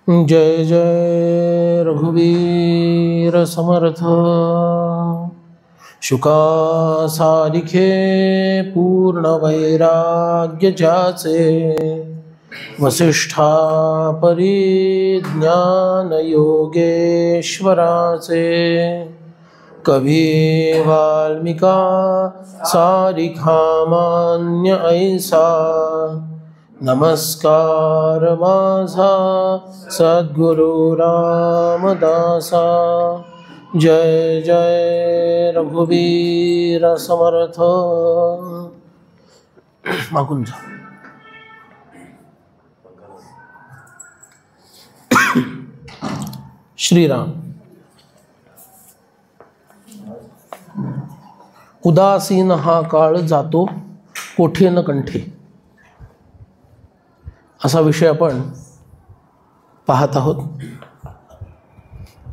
जय जय रघुवीर समर्थ। शुका सारिखे पूर्ण वैराग्य ज्याचे, वसिष्ठा परिज्ञान योगेश्वराचे। कवी वाल्मिका सारिखा मान्य ऐसा, नमस्कार माझा सद्गुरु रामदासा। जय जय रघुवीर समर्थ। मागून जा। श्रीराम। उदासीन हा काळ जातो कोठे न कंठे, असा विषय आपण पाहत आहोत।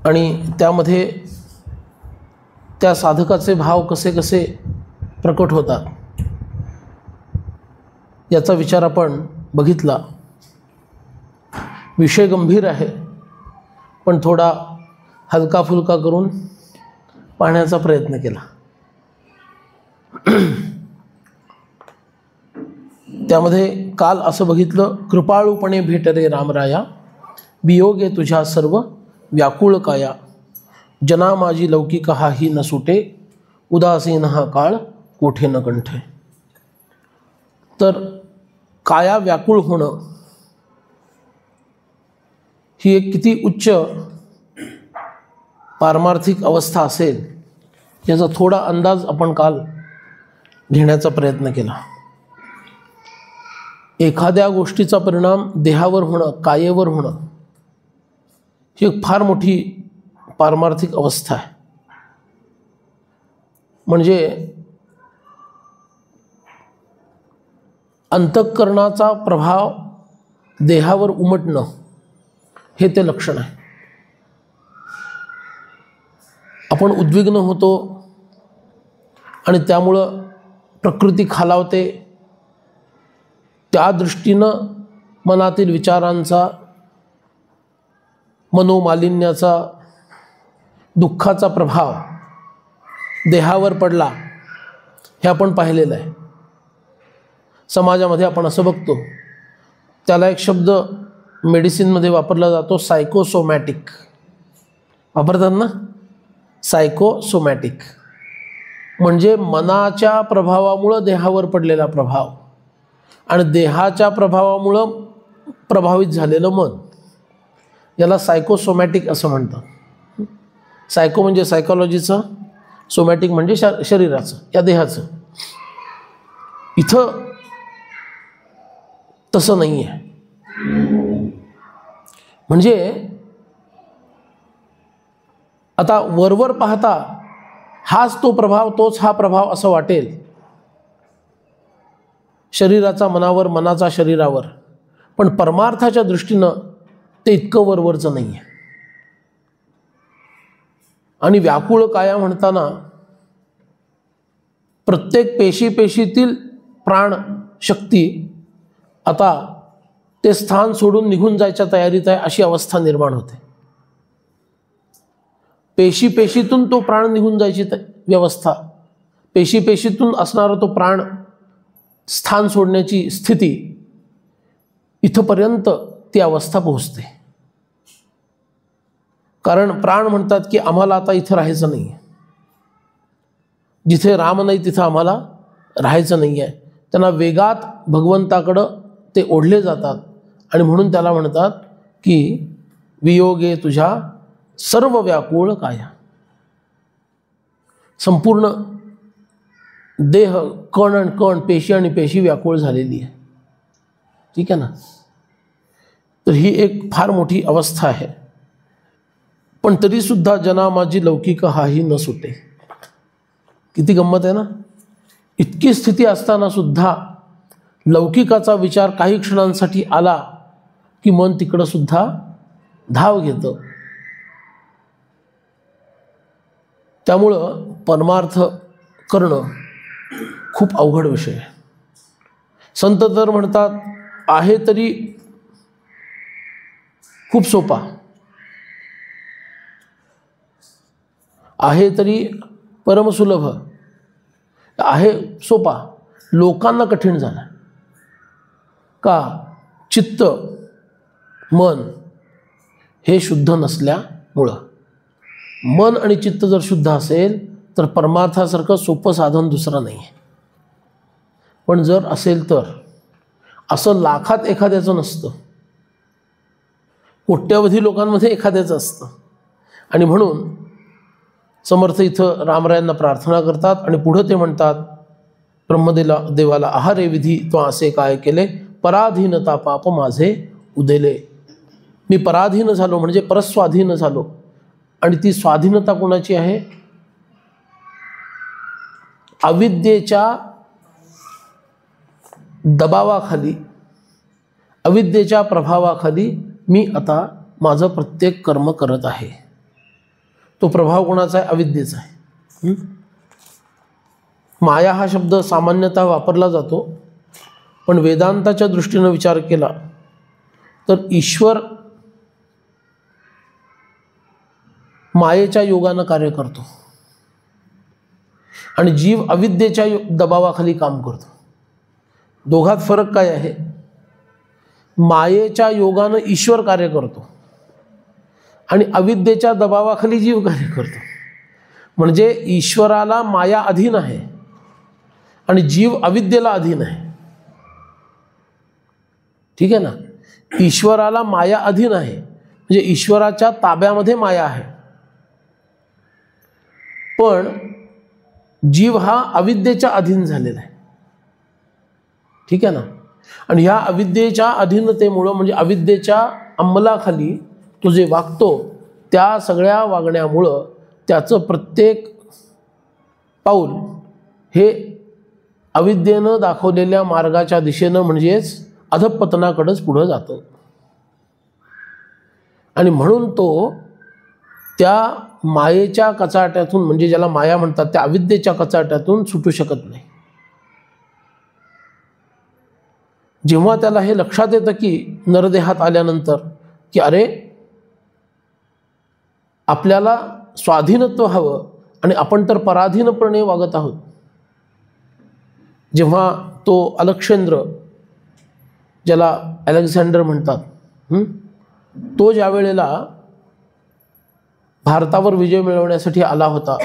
आणि त्यामध्ये त्या साधकाचे भाव कसे कसे प्रकट होतात याचा विचार आपण बघितला। विषय गंभीर आहे, पण थोडा हलका फुलका करून पाहण्याचा प्रयत्न केला। त्यामध्ये काल असं बघितलं, कृपाळूपणे भेट रे रामराया, वियोगे तुझ्या सर्व व्याकुळ काया। जना माझी लौकिक हाही न सुटे, उदासीन हा काळ कोठे न कंठे। तर काया व्याकुळ होणं ही एक किती उच्च पारमार्थिक अवस्था असेल याचा थोडा अंदाज आपण काल घेण्याचा प्रयत्न केला। एखाद्या गोष्टीचा परिणाम देहावर होणं, कायेवर होणं ही एक फार मोठी पारमार्थिक अवस्था आहे। म्हणजे अंतःकरणाचा प्रभाव देहावर उमटणं हे ते लक्षण आहे। आपण उद्विग्न होतो आणि त्यामुळं प्रकृती खालावते, त्या दृष्टीनं मनातील विचारांचा, मनोमालिन्याचा, दुःखाचा प्रभाव देहावर पडला हे आपण पाहिलेलं आहे। समाजामध्ये आपण असं बघतो, त्याला एक शब्द मेडिसिनमध्ये वापरला जातो, सायकोसोमॅटिक वापरतात ना, सायकोसोमॅटिक म्हणजे मनाच्या प्रभावामुळं देहावर पडलेला प्रभाव आणि देहाच्या प्रभावामुळं प्रभावित झालेलं मन, याला सायकोसोमॅटिक असं म्हणतात। सायको म्हणजे सायकॉलॉजीचं, सोमॅटिक म्हणजे शरीराचं, या देहाचं। इथं तसं नाही आहे। म्हणजे आता वरवर पाहता हाच तो प्रभाव, तोच हा प्रभाव असं वाटेल, शरीराचा मनावर, मनाचा शरीरावर, पण परमार्थाच्या दृष्टीनं ते इतकं वरवरचं नाही आहे। आणि व्याकुळ काया म्हणताना प्रत्येक पेशीतील प्राण शक्ती आता ते स्थान सोडून निघून जायच्या तयारीत आहे, अशी अवस्था निर्माण होते। पेशीतून तो प्राण निघून जायची व्यवस्था, पेशीतून असणारा तो प्राण स्थान सोडण्याची स्थिती, इथपर्यंत ती अवस्था पोहोचते। कारण प्राण म्हणतात की आम्हाला आता इथं राहायचं नाही आहे, जिथे राम नाही तिथं आम्हाला राहायचं नाही आहे। त्यांना वेगात भगवंताकडं ते ओढले जातात आणि म्हणून त्याला म्हणतात की वियोगे तुझ्या सर्व व्याकुळ काया। संपूर्ण देह, कण आणि कण, पेशी आणि पेशी व्याकुळ झालेली आहे। ठीक आहे ना। तर ही एक फार मोठी अवस्था आहे। पण तरीसुद्धा जना माझी लौकिक हाही न सुटे। किती गंमत आहे ना। इतकी स्थिती असताना सुद्धा लौकिकाचा विचार काही क्षणांसाठी आला की मन तिकडं सुद्धा धाव घेतं। त्यामुळं परमार्थ करणं खूप अवघड विषय आहे। संत तर म्हणतात आहे तरी खूप सोपा आहे, तरी परमसुलभ आहे, सोपा, लोकांना कठीण झाला का? चित्त मन हे शुद्ध नसल्यामुळं. मन आणि चित्त जर शुद्ध असेल तर परमार्थासारखं सोपं साधन दुसरं नाही आहे. पण जर असेल तर असं लाखात एखाद्याचं नसतं, कोट्यावधी लोकांमध्ये एखाद्याचं असतं. आणि म्हणून समर्थ इथं रामरायांना प्रार्थना करतात आणि पुढं ते म्हणतात, ब्रह्मदेवाला आहारे विधी तो असे काय केले, पराधीनता पाप माझे उदेले. मी पराधीन झालो म्हणजे परस्वाधीन झालो. आणि ती स्वाधीनता कोणाची आहे? अविद्येच्या दबावाखाली, अविद्येच्या प्रभावाखाली मी आता माझं प्रत्येक कर्म करत आहे. तो प्रभाव कोणाचा आहे? अविद्येचा आहे. माया हा शब्द सामान्यतः वापरला जातो, पण वेदांताच्या दृष्टीनं विचार केला तर ईश्वर मायेच्या योगानं कार्य करतो आणि जीव अविद्येच्या दबावाखाली काम करतो. दोघात फरक काय आहे? मायेच्या योगानं ईश्वर कार्य करतो आणि अविद्येच्या दबावाखाली जीव कार्य करतो. म्हणजे ईश्वराला माया अधीन आहे आणि जीव अविद्येला अधीन आहे. ठीक आहे ना? ईश्वराला माया अधीन आहे म्हणजे ईश्वराच्या ताब्यामध्ये माया आहे, पण जीव हा अविद्येच्या अधीन झालेला आहे. ठीक आहे ना? आणि ह्या अविद्येच्या अधीनतेमुळं म्हणजे अविद्येच्या अंमलाखाली तो जे वागतो त्या सगळ्या वागण्यामुळं त्याचं प्रत्येक पाऊल हे अविद्येनं दाखवलेल्या मार्गाच्या दिशेनं म्हणजेच अधःपतनाकडेच पुढं जातं. आणि म्हणून तो त्या मायेच्या कचाट्यातून म्हणजे ज्याला माया म्हणतात त्या अविद्येच्या कचाट्यातून सुटू शकत नाही. जेव्हा त्याला हे लक्षात येतं की नरदेहात आल्यानंतर की अरे आपल्याला स्वाधीनत्व हवं आणि आपण तर पराधीनपणे वागत आहोत. जेव्हा तो अलक्षेंद्र ज्याला अलेक्झांडर म्हणतात, तो ज्या वेळेला भारतावर विजय मिळवण्यासाठी आला होता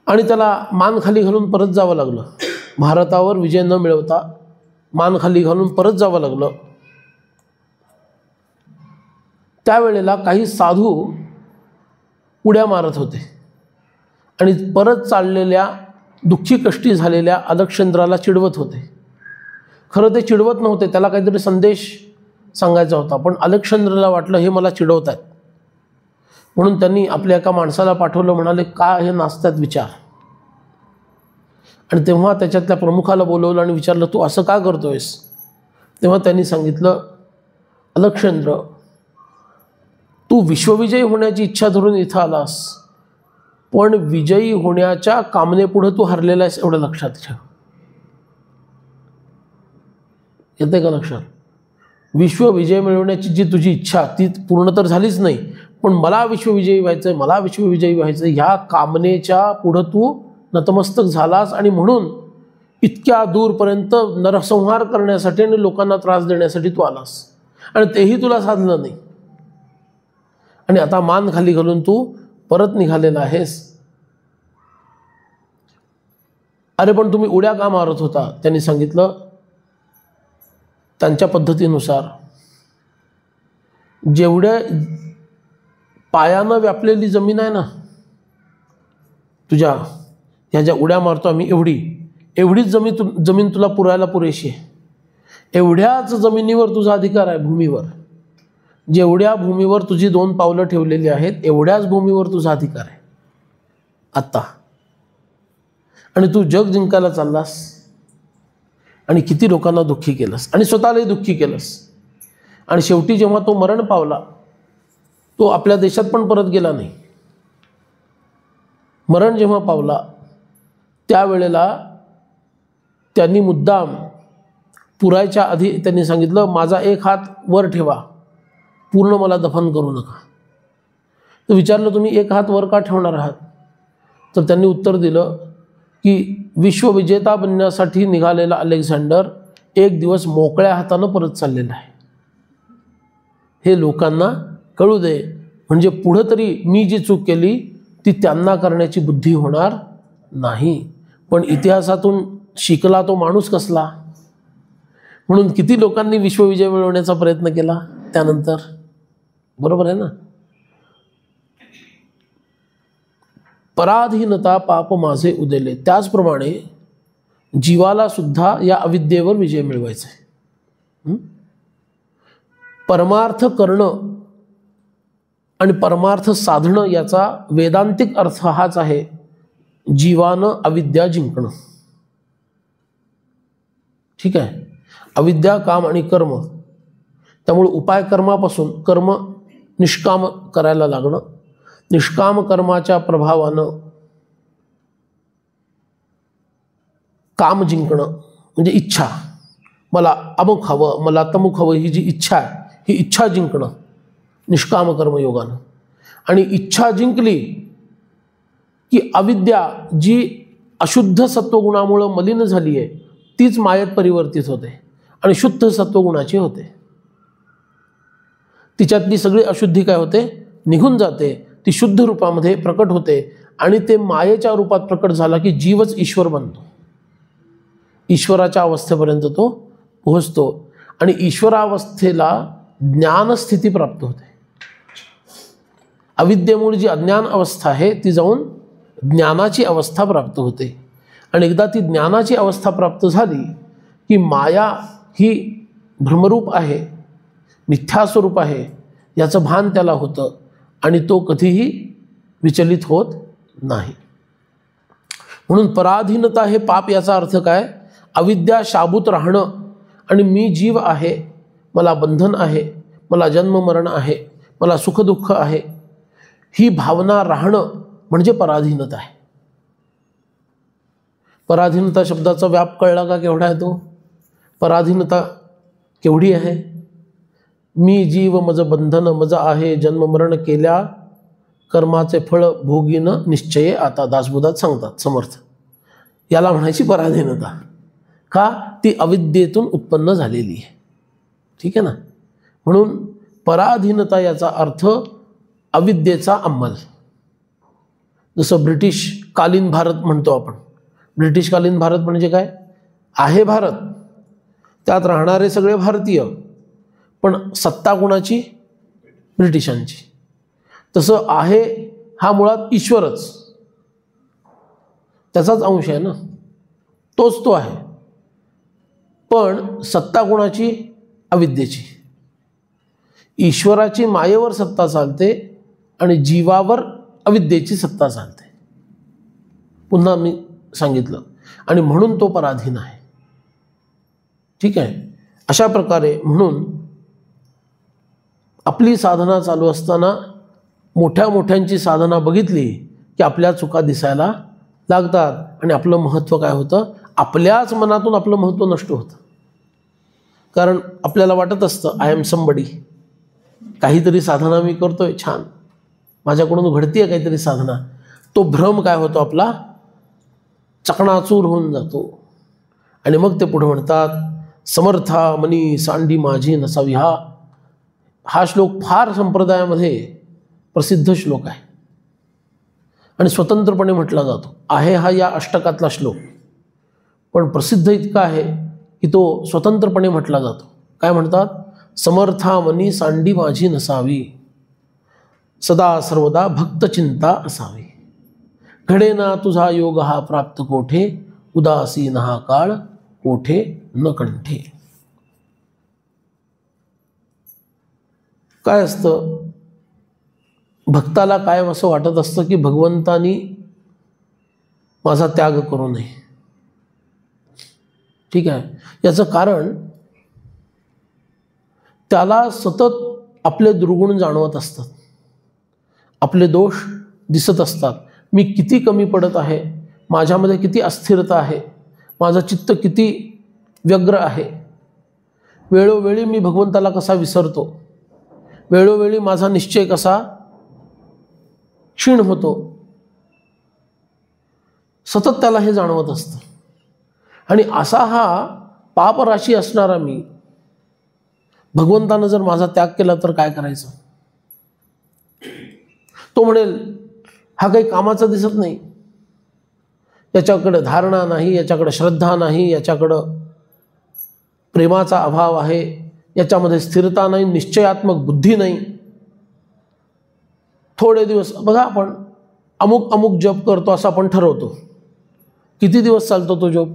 आणि त्याला मान खाली घालून परत जावं लागलं, भारतावर विजय न मिळवता मान खाली घालून परत जावं लागलं, त्यावेळेला काही साधू उड्या मारत होते आणि परत चाललेल्या दुःखी कष्टी झालेल्या अलक्षेंद्राला चिडवत होते. खरं ते चिडवत नव्हते, त्याला काहीतरी संदेश सांगायचा होता, पण अलक्षेंद्राला वाटलं हे मला चिडवत आहेत, म्हणून त्यांनी आपल्या एका माणसाला पाठवलं. म्हणाले का हे नाचतात विचार. आणि तेव्हा त्याच्यातल्या प्रमुखाला बोलवलं आणि विचारलं तू असं का करतोयस. तेव्हा त्यांनी सांगितलं अलक्षेंद्र तू विश्वविजयी होण्याची इच्छा धरून इथं आलास, पण विजयी होण्याच्या कामनेपुढे तू हरलेला आहेस एवढं लक्षात ठेव. येते का लक्षात? विश्वविजय मिळवण्याची जी तुझी इच्छा ती पूर्ण तर झालीच नाही, पण मला विश्वविजयी व्हायचं, मला विश्वविजयी व्हायचं ह्या कामनेच्या पुढं तू नतमस्तक झालास आणि म्हणून इतक्या दूरपर्यंत नरसंहार करण्यासाठी आणि लोकांना त्रास देण्यासाठी तू आलास आणि तेही तुला साधलं नाही. आणि आता मान खाली घालून तू परत निघालेला आहेस. अरे पण तुम्ही उड्या का मारत होता. त्यांनी सांगितलं त्यांच्या पद्धतीनुसार जेवढ्या पायानं व्यापलेली जमीन आहे ना तुझ्या, ह्या ज्या उड्या मारतो आम्ही एवढीच जमीन तुला पुरायला पुरेशी आहे. एवढ्याच जमिनीवर तुझा अधिकार आहे, भूमीवर. जेवढ्या भूमीवर तुझी 2 पावलं ठेवलेली आहेत एवढ्याच भूमीवर तुझा अधिकार आहे आत्ता. आणि तू जग जिंकायला चाललास आणि किती लोकांना दुःखी केलंस आणि स्वतःलाही दुःखी केलंस. आणि शेवटी जेव्हा तो मरण पावला तो आपल्या देशात पण परत गेला नाही. मरण जेव्हा पावला त्यावेळेला त्यांनी मुद्दाम पुरायच्या आधी त्यांनी सांगितलं, माझा एक हात वर ठेवा, पूर्ण मला दफन करू नका. तर विचारलं, तुम्ही एक हात वर का ठेवणार आहात? तर त्यांनी उत्तर दिलं की विश्वविजेता बनण्यासाठी निघालेला अलेक्झांडर एक दिवस मोकळ्या हातानं परत चाललेला आहे. हे लोकांना कळू दे, म्हणजे पुढं तरी मी जी चूक केली ती त्यांना करण्याची बुद्धी होणार नाही. पण इतिहासातून शिकला तो माणूस कसला, म्हणून किती लोकांनी विश्वविजय मिळवण्याचा प्रयत्न केला त्यानंतर. बरोबर आहे ना. पराधीनता पाप माझे उदेले, त्याचप्रमाणे जीवाला सुद्धा या अविद्येवर विजय मिळवायचा आहे. परमार्थ करणं आणि परमार्थ साधणं याचा वेदांतिक अर्थ हाच आहे, जीवानं अविद्या जिंकणं. ठीक आहे. अविद्या, काम आणि कर्म, त्यामुळे उपाय कर्मापासून कर्म निष्काम करायला लागणं, निष्काम कर्माच्या प्रभावानं काम जिंकणं म्हणजे इच्छा, मला अमुक हवं, मला तमुक हवं, ही जी इच्छा आहे ही इच्छा जिंकणं निष्काम कर्मयोगानं. आणि इच्छा जिंकली की अविद्या जी अशुद्ध सत्वगुणामुळं मलिन झाली आहे तीच मायेत परिवर्तित होते आणि शुद्ध सत्वगुणाची होते. तिच्यातली सगळी अशुद्धी काय होते, निघून जाते, ती शुद्ध रूपामध्ये प्रकट होते आणि ते मायेच्या रूपात प्रकट झाला की जीवच ईश्वर बनतो. ईश्वराच्या अवस्थेपर्यंत तो पोहोचतो आणि ईश्वरावस्थेला ज्ञानस्थिती प्राप्त होते. अविद्येमुळे जी अज्ञान अवस्था आहे ती जाऊन ज्ञानाची अवस्था प्राप्त होते. आणि एकदा ती ज्ञानाची अवस्था प्राप्त झाली की माया ही भ्रमरूप आहे, मिथ्यास्वरूप आहे याचं भान त्याला होतं आणि तो कधीही विचलित होत नाही. म्हणून पराधीनता हे पाप याचा अर्थ काय, अविद्या शाबूत राहणं आणि मी जीव आहे, मला बंधन आहे, मला जन्म मरण आहे, मला सुखदुःख आहे, ही भावना राहणं म्हणजे पराधीनता आहे. पराधीनता शब्दाचा व्याप कळला का, केवढा आहे तो. पराधीनता केवढी आहे. मी जीव मज बंधन मज आहे, जन्ममरण केल्या कर्माचे फळ भोगीन निश्चय आता, दासबोधात सांगतात समर्थ. याला म्हणायची पराधीनता. का, ती अविद्येतून उत्पन्न झालेली आहे. ठीक आहे ना. म्हणून पराधीनता याचा अर्थ अविद्येचा अंमल. जसं ब्रिटिश कालीन भारत म्हणतो आपण. ब्रिटिश कालीन भारत म्हणजे काय आहे, भारत, त्यात राहणारे सगळे भारतीय, पण सत्ता कोणाची, ब्रिटिशांची. तसं आहे हा मुळात ईश्वरच, त्याचाच अंश आहे ना, तोच तो आहे, पण सत्ता कोणाची, अविद्येची. ईश्वराची मायेवर सत्ता चालते आणि जीवावर अविद्येची सत्ता चालते. पुन्हा मी सांगितलं. आणि म्हणून तो पराधीन आहे. ठीक आहे. अशा प्रकारे म्हणून आपली साधना चालू असताना मोठ्या मोठ्यांची साधना बघितली की आपल्या चुका दिसायला लागतात आणि आपलं महत्त्व काय होतं, आपल्याच मनातून आपलं महत्त्व नष्ट होतं. कारण आपल्याला वाटत असतं आय एम समबडी, काहीतरी साधना मी करतोय, छान, माझ्याकडून घडतीये काहीतरी साधना. तो भ्रम काय होतो आपला, चकणाचूर होऊन जातो. आणि मग ते पुढे म्हणतात, समर्था मनी सांडी माझी नसावी. हा श्लोक फार संप्रदायामध्ये प्रसिद्ध श्लोक आहे आणि स्वतंत्रपणे म्हटला जातो. आहे हा या अष्टकातला श्लोक, पण प्रसिद्ध इतका आहे की तो स्वतंत्रपणे म्हटला जातो. काय म्हणतात, समर्था मनी सांडी माझी नसावी, सदा सर्वदा भक्त चिंता असावी. घडे ना तुझा योग हा प्राप्त कोठे, उदासीन हा काळ कोठे न कंठे. काय असतं, भक्ताला कायम असं वाटत असतं की भगवंतानी माझा त्याग करू नये. ठीक आहे. याचं कारण त्याला सतत आपले दुर्गुण जाणवत असतात, आपले दोष दिसत असतात. मी किती कमी पडत आहे, माझ्यामध्ये किती अस्थिरता आहे, माझं चित्त किती व्यग्र आहे, वेळोवेळी मी भगवंताला कसा विसरतो, वेळोवेळी माझा निश्चय कसा क्षीण होतो, सतत त्याला हे जाणवत असतं. आणि असा हा पापराशी असणारा मी, भगवंतानं जर माझा त्याग केला तर काय करायचं? तो म्हणेल हा काही कामाचा दिसत नाही, याच्याकडे धारणा नाही, याच्याकडे श्रद्धा नाही, याच्याकडं प्रेमाचा अभाव आहे, याच्यामध्ये स्थिरता नाही, निश्चयात्मक बुद्धी नाही. थोडे दिवस बघा, आपण अमुक अमुक जप करतो असं आपण ठरवतो. किती दिवस चालतो तो जप?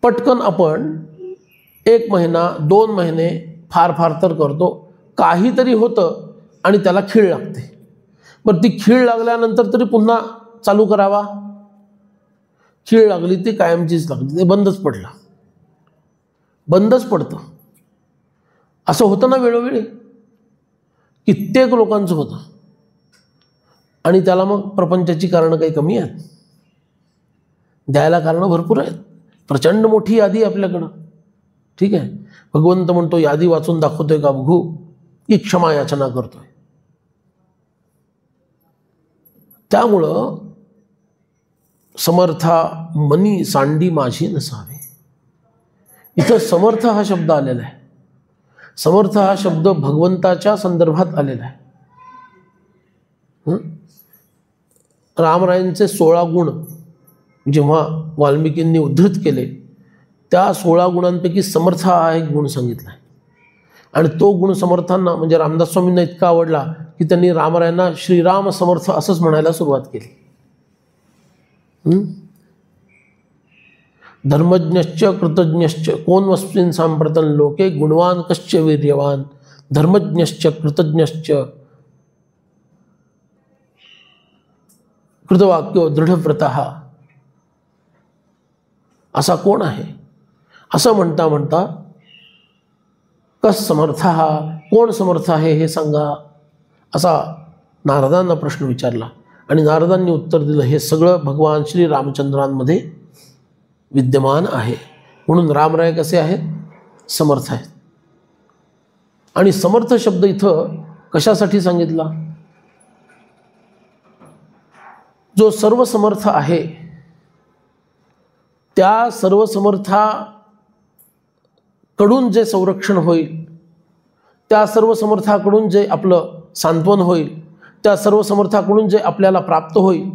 पटकन आपण 1 महिना 2 महिने फार फार तर करतो, काहीतरी होतं आणि त्याला खीळ लागते. बरं, ती खीळ लागल्यानंतर तरी पुन्हा चालू करावा. खीळ लागली ती कायमचीच लागली, ते बंदच पडलं, बंदच पडतं. असं होतं ना वेळोवेळी, कित्येक लोकांचं होतं. आणि त्याला मग प्रपंचाची कारणं काही कमी आहेत? द्यायला कारणं भरपूर आहेत, प्रचंड मोठी यादी आपल्याकडं. ठीक आहे, भगवंत म्हणतो यादी वाचून दाखवतोय का बघू, की क्षमा याचना करतोय. त्यामुळं समर्था मनी सांडी माझी नसावे. इथं समर्थ हा शब्द आलेला आहे. समर्थ हा शब्द भगवंताच्या संदर्भात आलेला आहे. रामरायांचे 16 गुण जेव्हा वाल्मिकींनी उद्धृत केले, त्या 16 गुणांपैकी समर्थ हा एक गुण सांगितला आहे. आणि तो गुण समर्थांना म्हणजे रामदास स्वामींना इतका आवडला की त्यांनी रामरायांना श्रीराम समर्थ असंच म्हणायला सुरुवात केली. धर्मज्ञश्च कृतज्ञश्च कोण वस्मिन् सांप्रतं लोके गुणवान कश्च वीर्यवान धर्मज्ञश्च कृतज्ञश्च कृतवाक्यो दृढव्रतः. असा कोण आहे? असं म्हणता म्हणता कस समर्थ हा, कोण समर्थ आहे हे सांगा, असा नारदांना प्रश्न विचारला. आणि नारदांनी उत्तर दिलं, हे सगळं भगवान श्री रामचंद्रांमध्ये विद्यमान आहे. म्हणून रामराय कसे आहेत? समर्थ आहेत. आणि समर्थ शब्द इथं कशासाठी सांगितला? जो सर्व समर्थ आहे त्या सर्व समर्थाकडून जे संरक्षण होईल, त्या सर्व समर्थाकडून जे आपलं सांत्वन होईल, त्या सर्व समर्थाकडून जे आपल्याला प्राप्त होईल,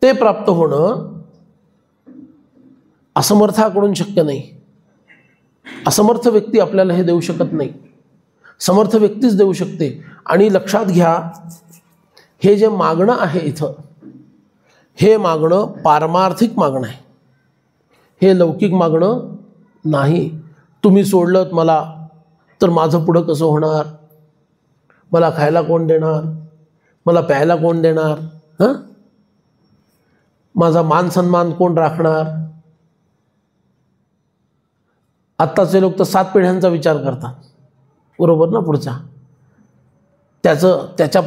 ते प्राप्त होणं असमर्थाकडून शक्य नाही. असमर्थ व्यक्ती आपल्याला हे देऊ शकत नाही, समर्थ व्यक्तीच देऊ शकते. आणि लक्षात घ्या, हे जे मागणं आहे इथं, हे मागणं पारमार्थिक मागणं आहे, हे लौकिक मागणं नाही. तुम्ही सोडलत मला तर माझं पुढं कसं होणार? मला खायला कोण देणार? मला प्यायला कोण देणार? माझा मान सन्मान कोण राखणार? आत्ताचे लोक तर 7 पिढ्यांचा विचार करतात, बरोबर ना? पुढचा त्याच्या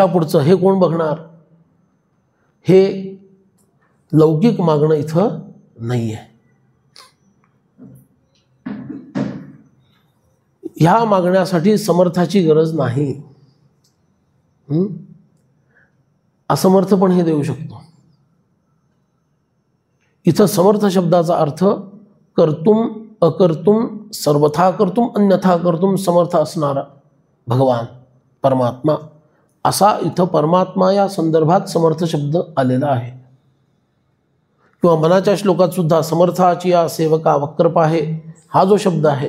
पुढचं हे कोण बघणार? हे लौकिक मागणं इथं नाही आहे. ह्या मागण्यासाठी समर्थाची गरज नाही. असमर्थ पण हे देऊ शकतो. इथं समर्थ शब्दाचा अर्थ कर्तुम अकर्तुम सर्वथा कर्तुम अन्यथा कर्तुम समर्थ असणारा भगवान परमात्मा, असा इथं परमात्मा या संदर्भात समर्थ शब्द आलेला आहे. किंवा मनाच्या श्लोकात सुद्धा समर्थाची या सेवका वक्रपाहे हा जो शब्द आहे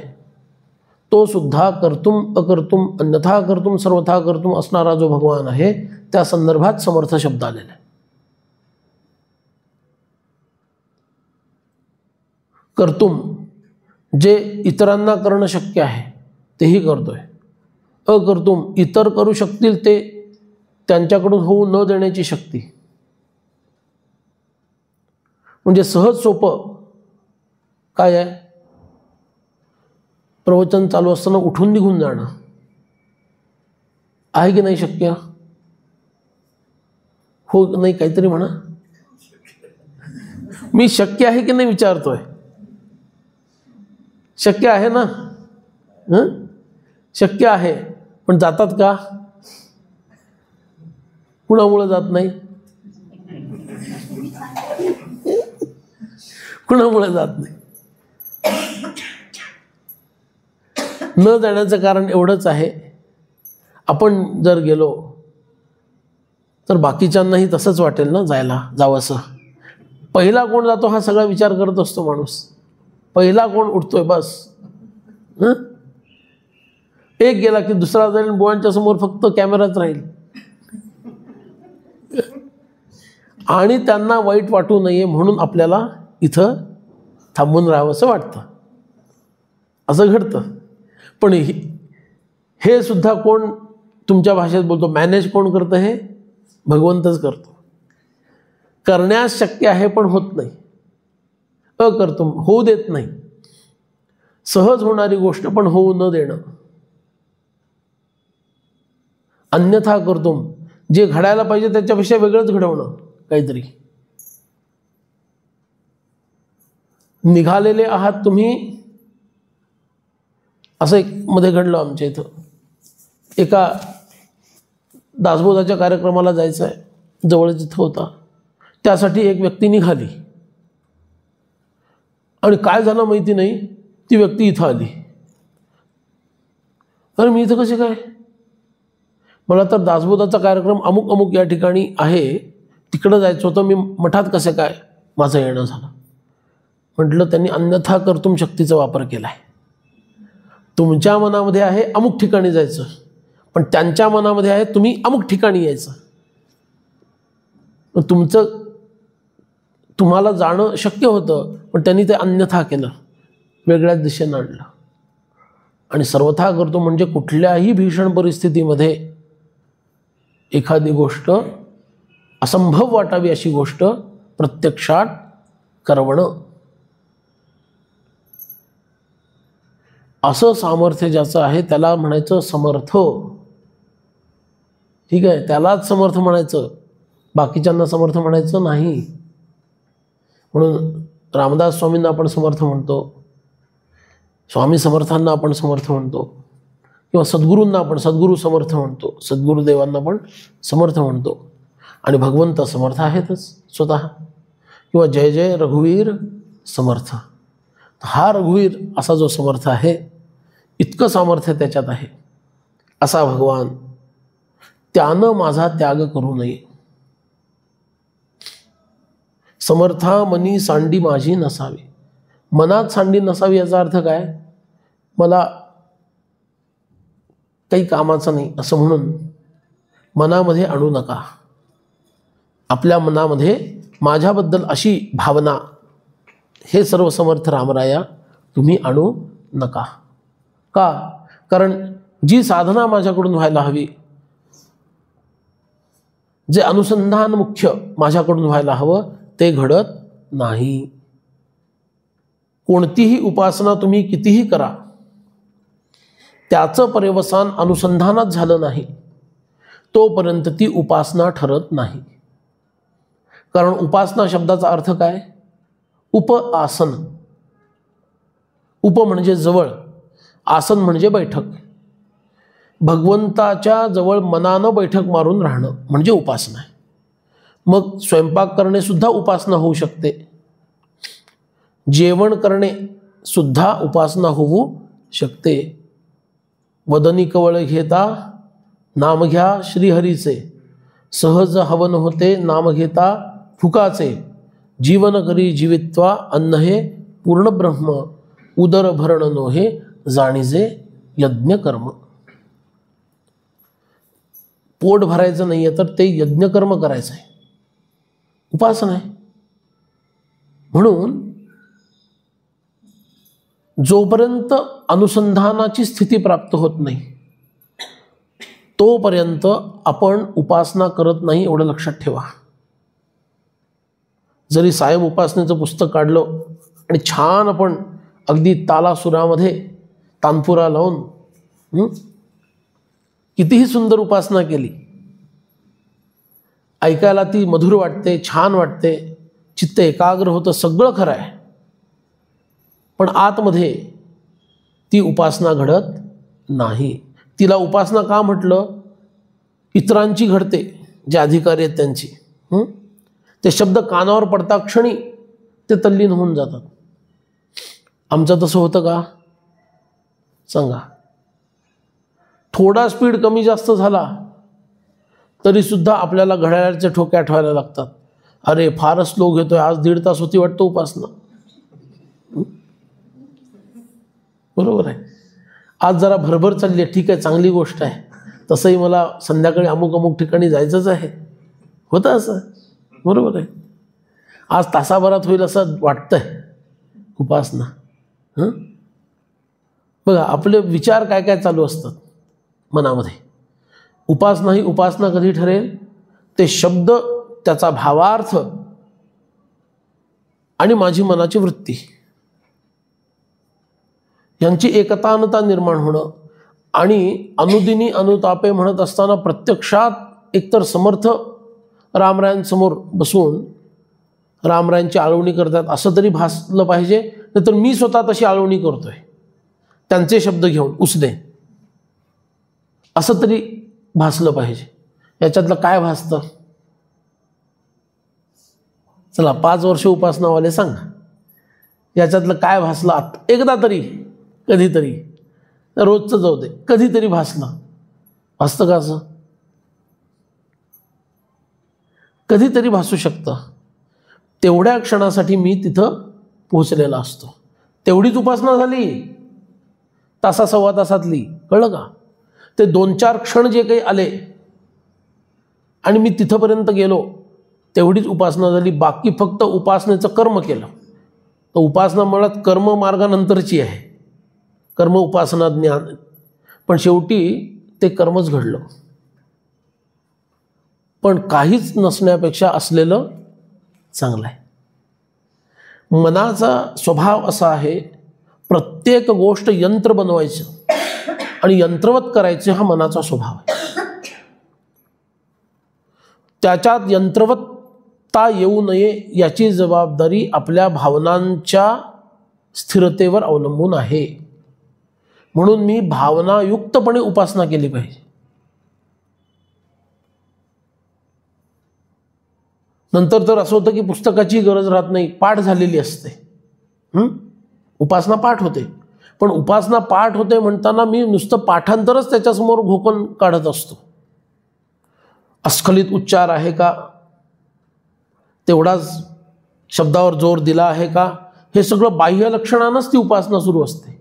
तो सुद्धा कर्तुम अकर्तुम अन्यथा कर्तुम सर्वथा कर्तुम असणारा जो भगवान आहे त्या संदर्भात समर्थ शब्द आलेला आहे. कर्तुम जे इतरांना करणं शक्य आहे तेही करतोय, अकर्तुम इतर करू शकतील ते त्यांच्याकडून होऊ न देण्याची शक्ती. म्हणजे सहज सोपं काय आहे? प्रवचन चालू असताना उठून निघून जाणं आहे की नाही शक्य? हो नाही, काहीतरी म्हणा. मी शक्य आहे की नाही विचारतोय. शक्य आहे ना? शक्य आहे, पण जातात का? कुणामुळे जात नाही? कुणामुळे जात नाही? न जाण्याचं कारण एवढंच आहे, आपण जर गेलो तर बाकीच्यांनाही तसंच वाटेल ना जावंसं. पहिला कोण जातो हा सगळा विचार करत असतो माणूस. पहिला कोण उठतोय बस. एक गेला की दुसरा जाईल, बुवांच्या समोर फक्त कॅमेराच राहील. आणि त्यांना वाईट वाटू नये म्हणून आपल्याला इथं थांबून राहावंसं वाटतं. असं घडतं. पण हे सुद्धा कोण तुमच्या भाषेत बोलतो, मॅनेज कोण करतं? हे भगवंतच करतो. करण्यास शक्य आहे पण होत नाही. करतो होऊ देत नाही. सहज होणारी गोष्ट पण होऊ न देणं. अन्यथा करतो, जे घडायला पाहिजे त्याच्यापेक्षा वेगळंच घडवणं काहीतरी. निघालेले आहात तुम्ही. असं एक मध्ये घडलं आमच्या इथं. एका दासबोधाच्या कार्यक्रमाला जायचं आहे, जवळच इथं होता. त्यासाठी एक व्यक्ती निघाली आणि काय झालं माहिती नाही, ती व्यक्ती इथं आली. अरे मी इथं कसे काय? मला तर दासबोधाचा कार्यक्रम अमुक अमुक या ठिकाणी आहे, तिकडं जायचं होतं, मी मठात कसे काय माझं येणं झालं? म्हटलं त्यांनी अन्यथा कर्तुम शक्तीचा वापर केला आहे. तुमच्या मनामध्ये आहे अमुक ठिकाणी जायचं, पण त्यांच्या मनामध्ये आहे तुम्ही अमुक ठिकाणी यायचं. तुम्हाला जाणं शक्य होतं, पण त्यांनी ते अन्यथा केलं, वेगळ्याच दिशेनं आणलं. आणि सर्वथा करतो म्हणजे कुठल्याही भीषण परिस्थितीमध्ये एखादी गोष्ट असंभव वाटावी अशी गोष्ट प्रत्यक्षात करवणं, असं सामर्थ्य ज्याचं आहे त्याला म्हणायचं समर्थ. ठीक आहे, त्यालाच समर्थ म्हणायचं, बाकीच्यांना समर्थ म्हणायचं नाही. म्हणून रामदास स्वामींना आपण समर्थ म्हणतो, स्वामी समर्थांना आपण समर्थ म्हणतो, किंवा सद्गुरूंना आपण सद्गुरू समर्थ म्हणतो, सद्गुरुदेवांना पण समर्थ म्हणतो. आणि भगवंत समर्थ आहेतच स्वतः. किंवा जय जय रघुवीर समर्थ. हा रघुवीर असा जो समर्थ आहे, इतकं सामर्थ्य त्याच्यात आहे असा भगवान, त्यानं माझा त्याग करू नये. समर्था मनी सांडी माझी नसावी. मनात सांडी नसावी याचा अर्थ काय? मला काही कामाचं नाही असं म्हणून मनामध्ये आणू नका. आपल्या मनामध्ये माझ्याबद्दल अशी भावना, हे सर्व समर्थ रामराया तुम्ही आणू नका. का? कारण जी साधना माझ्याकडून व्हायला हवी, जे अनुसंधान मुख्य माझ्याकडून व्हायला हवं, ते घडत नाही. कोणतीही उपासना तुम्ही कितीही करा, त्याचं पर्यवसान अनुसंधानात झालं नाही तोपर्यंत ती उपासना ठरत नाही. कारण उपासना शब्दाचा अर्थ काय? उपआसन. उप म्हणजे जवळ, आसन म्हणजे बैठक. भगवंताच्या जवळ मनानं बैठक मारून राहणं म्हणजे उपासना आहे. मग स्वयंपाक करणे सुद्धा उपासना होऊ शकते, जेवण करणे सुद्धा उपासना होऊ शकते. वदनी कवळ घेता नाम घ्या श्रीहरीचे, सहज हवन होते नाम घेता फुकाचे. जीवन करी जीवित्वा अन्न हे पूर्ण ब्रह्म, उदर भरण नोहे जाणीजे यज्ञ कर्म. पोट भरायचं नाही आहे तर ते यज्ञकर्म करायचं आहे, उपासना आहे. म्हणून जोपर्यंत अनुसंधानाची स्थिती प्राप्त होत नाही तोपर्यंत आपण उपासना करत नाही, एवढं लक्षात ठेवा. जरी सायम उपासनेचं पुस्तक काढलं आणि छान आपण अगदी तालासुरामध्ये तानपुरा लावून कितीही सुंदर उपासना केली, ऐकायला ती मधुर वाटते, छान वाटते, चित्त एकाग्र होतं, सगळं खरं आहे. पण आतमध्ये ती उपासना घडत नाही. तिला उपासना का म्हटलं? इतरांची घडते, जे अधिकारी आहेत त्यांची. ते शब्द कानावर पडता क्षणी ते तल्लीन होऊन जातात. आमचं तसं होतं का सांगा? थोडा स्पीड कमी जास्त झाला तरीसुद्धा आपल्याला घड्याळाच्या ठोक्या आठवायला लागतात. अरे फारच स्लो घेतोय आज, 1.5 तास होती वाटतं उपासना. बरोबर आहे. आज जरा भरभर चालली आहे, ठीक आहे, चांगली गोष्ट आहे. तसंही मला संध्याकाळी अमुक अमुक ठिकाणी जायचंच आहे. होतं असं, बरोबर आहे. आज तासाभरात होईल असं वाटतंय उपासना. बघा आपले विचार काय काय चालू असतात मनामध्ये. उपासना ही उपासना कधी ठरेल? ते शब्द, त्याचा भावार्थ आणि माझी मनाची वृत्ती यांची एकतानता निर्माण होणं. आणि अनुदिनी अनुतापे म्हणत असताना प्रत्यक्षात एकतर समर्थ रामरायांसमोर बसून रामरायांची आळवणी करतात असं तरी भासलं पाहिजे, नाहीतर मी स्वतः तशी आळवणी करतोय त्यांचे शब्द घेऊन उसने, असं तरी भासलं पाहिजे. याच्यातलं काय भासतं? चला 5 वर्ष उपासनावाले सांगा, याच्यातलं काय भासलं एकदा तरी, कधीतरी, रोजचं जाऊ दे, कधीतरी भासलं? भासतं का असं? कधीतरी भासू शकतं. तेवढ्या क्षणासाठी मी तिथं पोहोचलेला असतो. तेवढीच उपासना झाली, तासा सव्वा तासातली. कळलं का? ते 2-4 क्षण जे काही आले आणि मी तिथंपर्यंत गेलो, तेवढीच उपासना झाली. बाकी फक्त उपासनेचं कर्म केलं. तर उपासना मुळात कर्म मार्गानंतरची आहे, कर्म उपासना ज्ञान. पण शेवटी ते कर्मच घडलं. पण काहीच नसण्यापेक्षा असलेलं चांगलं आहे. मनाचा स्वभाव असा आहे, प्रत्येक गोष्ट यंत्र बनवायचं आणि यंत्रवत करायचं हा मनाचा स्वभाव आहे. त्याच्यात यंत्रवत्ता येऊ नये याची जबाबदारी आपल्या भावनांच्या स्थिरतेवर अवलंबून आहे. म्हणून मी भावनायुक्तपणे उपासना केली पाहिजे. नंतर तर असं होतं की पुस्तकाची गरज राहत नाही, पाठ झालेली असते. उपासना पाठ होते. पण उपासना पाठ होते म्हणताना मी नुसतं पाठांतरच त्याच्यासमोर घोकून काढत असतो. अस्खलित उच्चार आहे का, तेवढाच शब्दावर जोर दिला आहे का, हे सगळं बाह्य लक्षणानंच ती उपासना सुरू असते.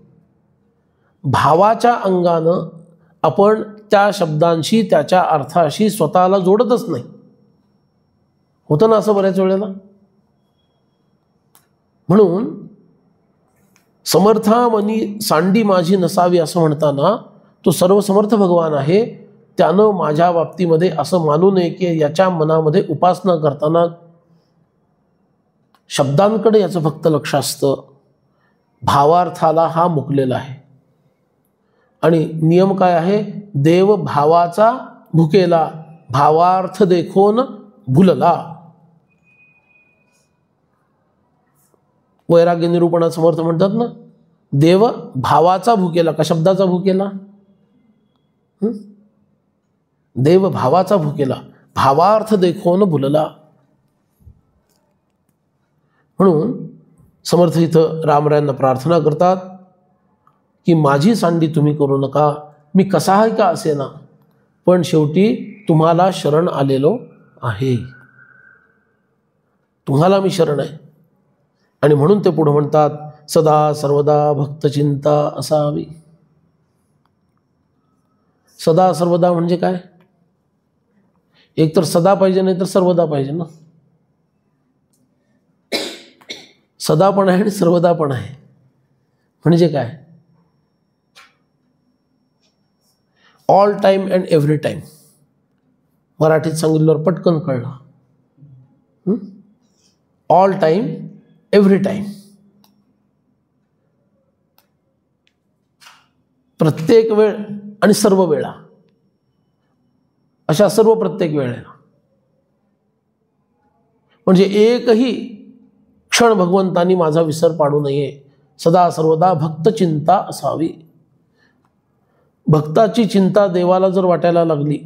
भावाच्या अंगानं आपण त्या शब्दांशी, त्याच्या अर्थाशी स्वतःला जोडतच नाही. होतं ना असं बऱ्याच वेळेला. म्हणून समर्था मनी सांडी माझी नसावी असं म्हणताना तो सर्वसमर्थ भगवान आहे. त्यानं माझ्या बाबतीमध्ये असं मानू नये की याच्या मनामध्ये उपासना करताना शब्दांकडे याचं फक्त लक्ष असतं. भावार्थाला हा मुकलेला आहे. आणि नियम काय आहे? देव भावाचा भुकेला, भावार्थ देखोन भुलला. वैराग्य निरूपणात समर्थ म्हणतात ना, देव भावाचा भुकेला का शब्दाचा भुकेला? देव भावाचा भुकेला, भावार्थ देखोन भुलला. म्हणून समर्थ इथं रामरायांना प्रार्थना करतात की माझी सांडी तुम्ही करू नका. मी कसाही का असेना, पण शेवटी तुम्हाला शरण आलेलो आहे. तुम्हाला मी शरण आहे. आणि म्हणून ते पुढे म्हणतात, सदा सर्वदा भक्तचिंता असावी. सदा सर्वदा म्हणजे काय? एक तर सदा पाहिजे, नाही तर सर्वदा पाहिजे ना. सदा पण आहे आणि सर्वदा पण आहे. म्हणजे काय? All time and every time. मराठीत सांगितल्यावर पटकन कळलं. All time every time. प्रत्येक वेळ आणि सर्व वेळा, अशा सर्व प्रत्येक वेळेला. म्हणजे एकही क्षण भगवंतांनी माझा विसर पाडू नये सदा सर्वदा भक्तचिंता असावी. भक्ताची चिंता देवाला जर वाटायला लागली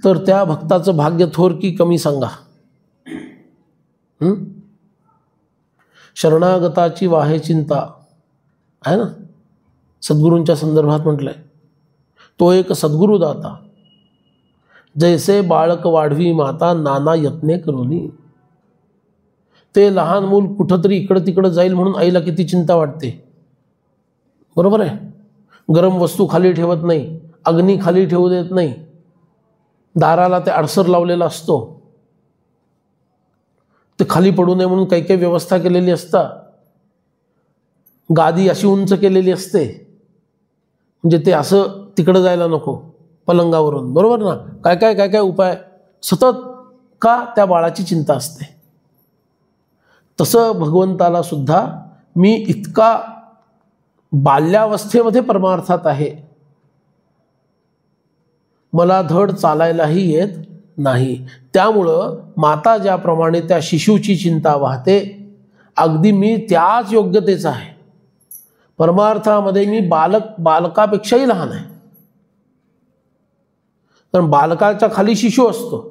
तर त्या भक्ताचं भाग्य थोर की कमी सांगा. शरणागताची वाहे चिंता आहे ना, सद्गुरूंच्या संदर्भात म्हटलंय. तो एक सद्गुरु दाता, जैसे बाळक वाढवी माता नाना यत्ने करुनी. ते लहान मूल कुठंतरी इकडं तिकडं जाईल म्हणून आईला किती चिंता वाटते, बरोबर आहे. गरम वस्तू खाली ठेवत नाही, अग्नी खाली ठेवू देत नाही, दाराला ते अडसर लावलेला असतो, ते खाली पडू नये म्हणून काही काही व्यवस्था केलेली असता. गादी अशी उंच केलेली असते म्हणजे ते असं तिकडं जायला नको पलंगावरून, बरोबर ना. काय काय काय काय उपाय सतत का त्या बाळाची चिंता असते. तसं भगवंताला सुद्धा मी इतका बाल्यावस्थेमध्ये परमार्थात आहे, मला धड चालायलाही येत नाही. त्यामुळं माता ज्याप्रमाणे त्या शिशूची चिंता वाहते, अगदी मी त्याच योग्यतेचा आहे. परमार्थामध्ये मी बालकापेक्षाही लहान आहे. कारण बालकाच्या खाली शिशू असतो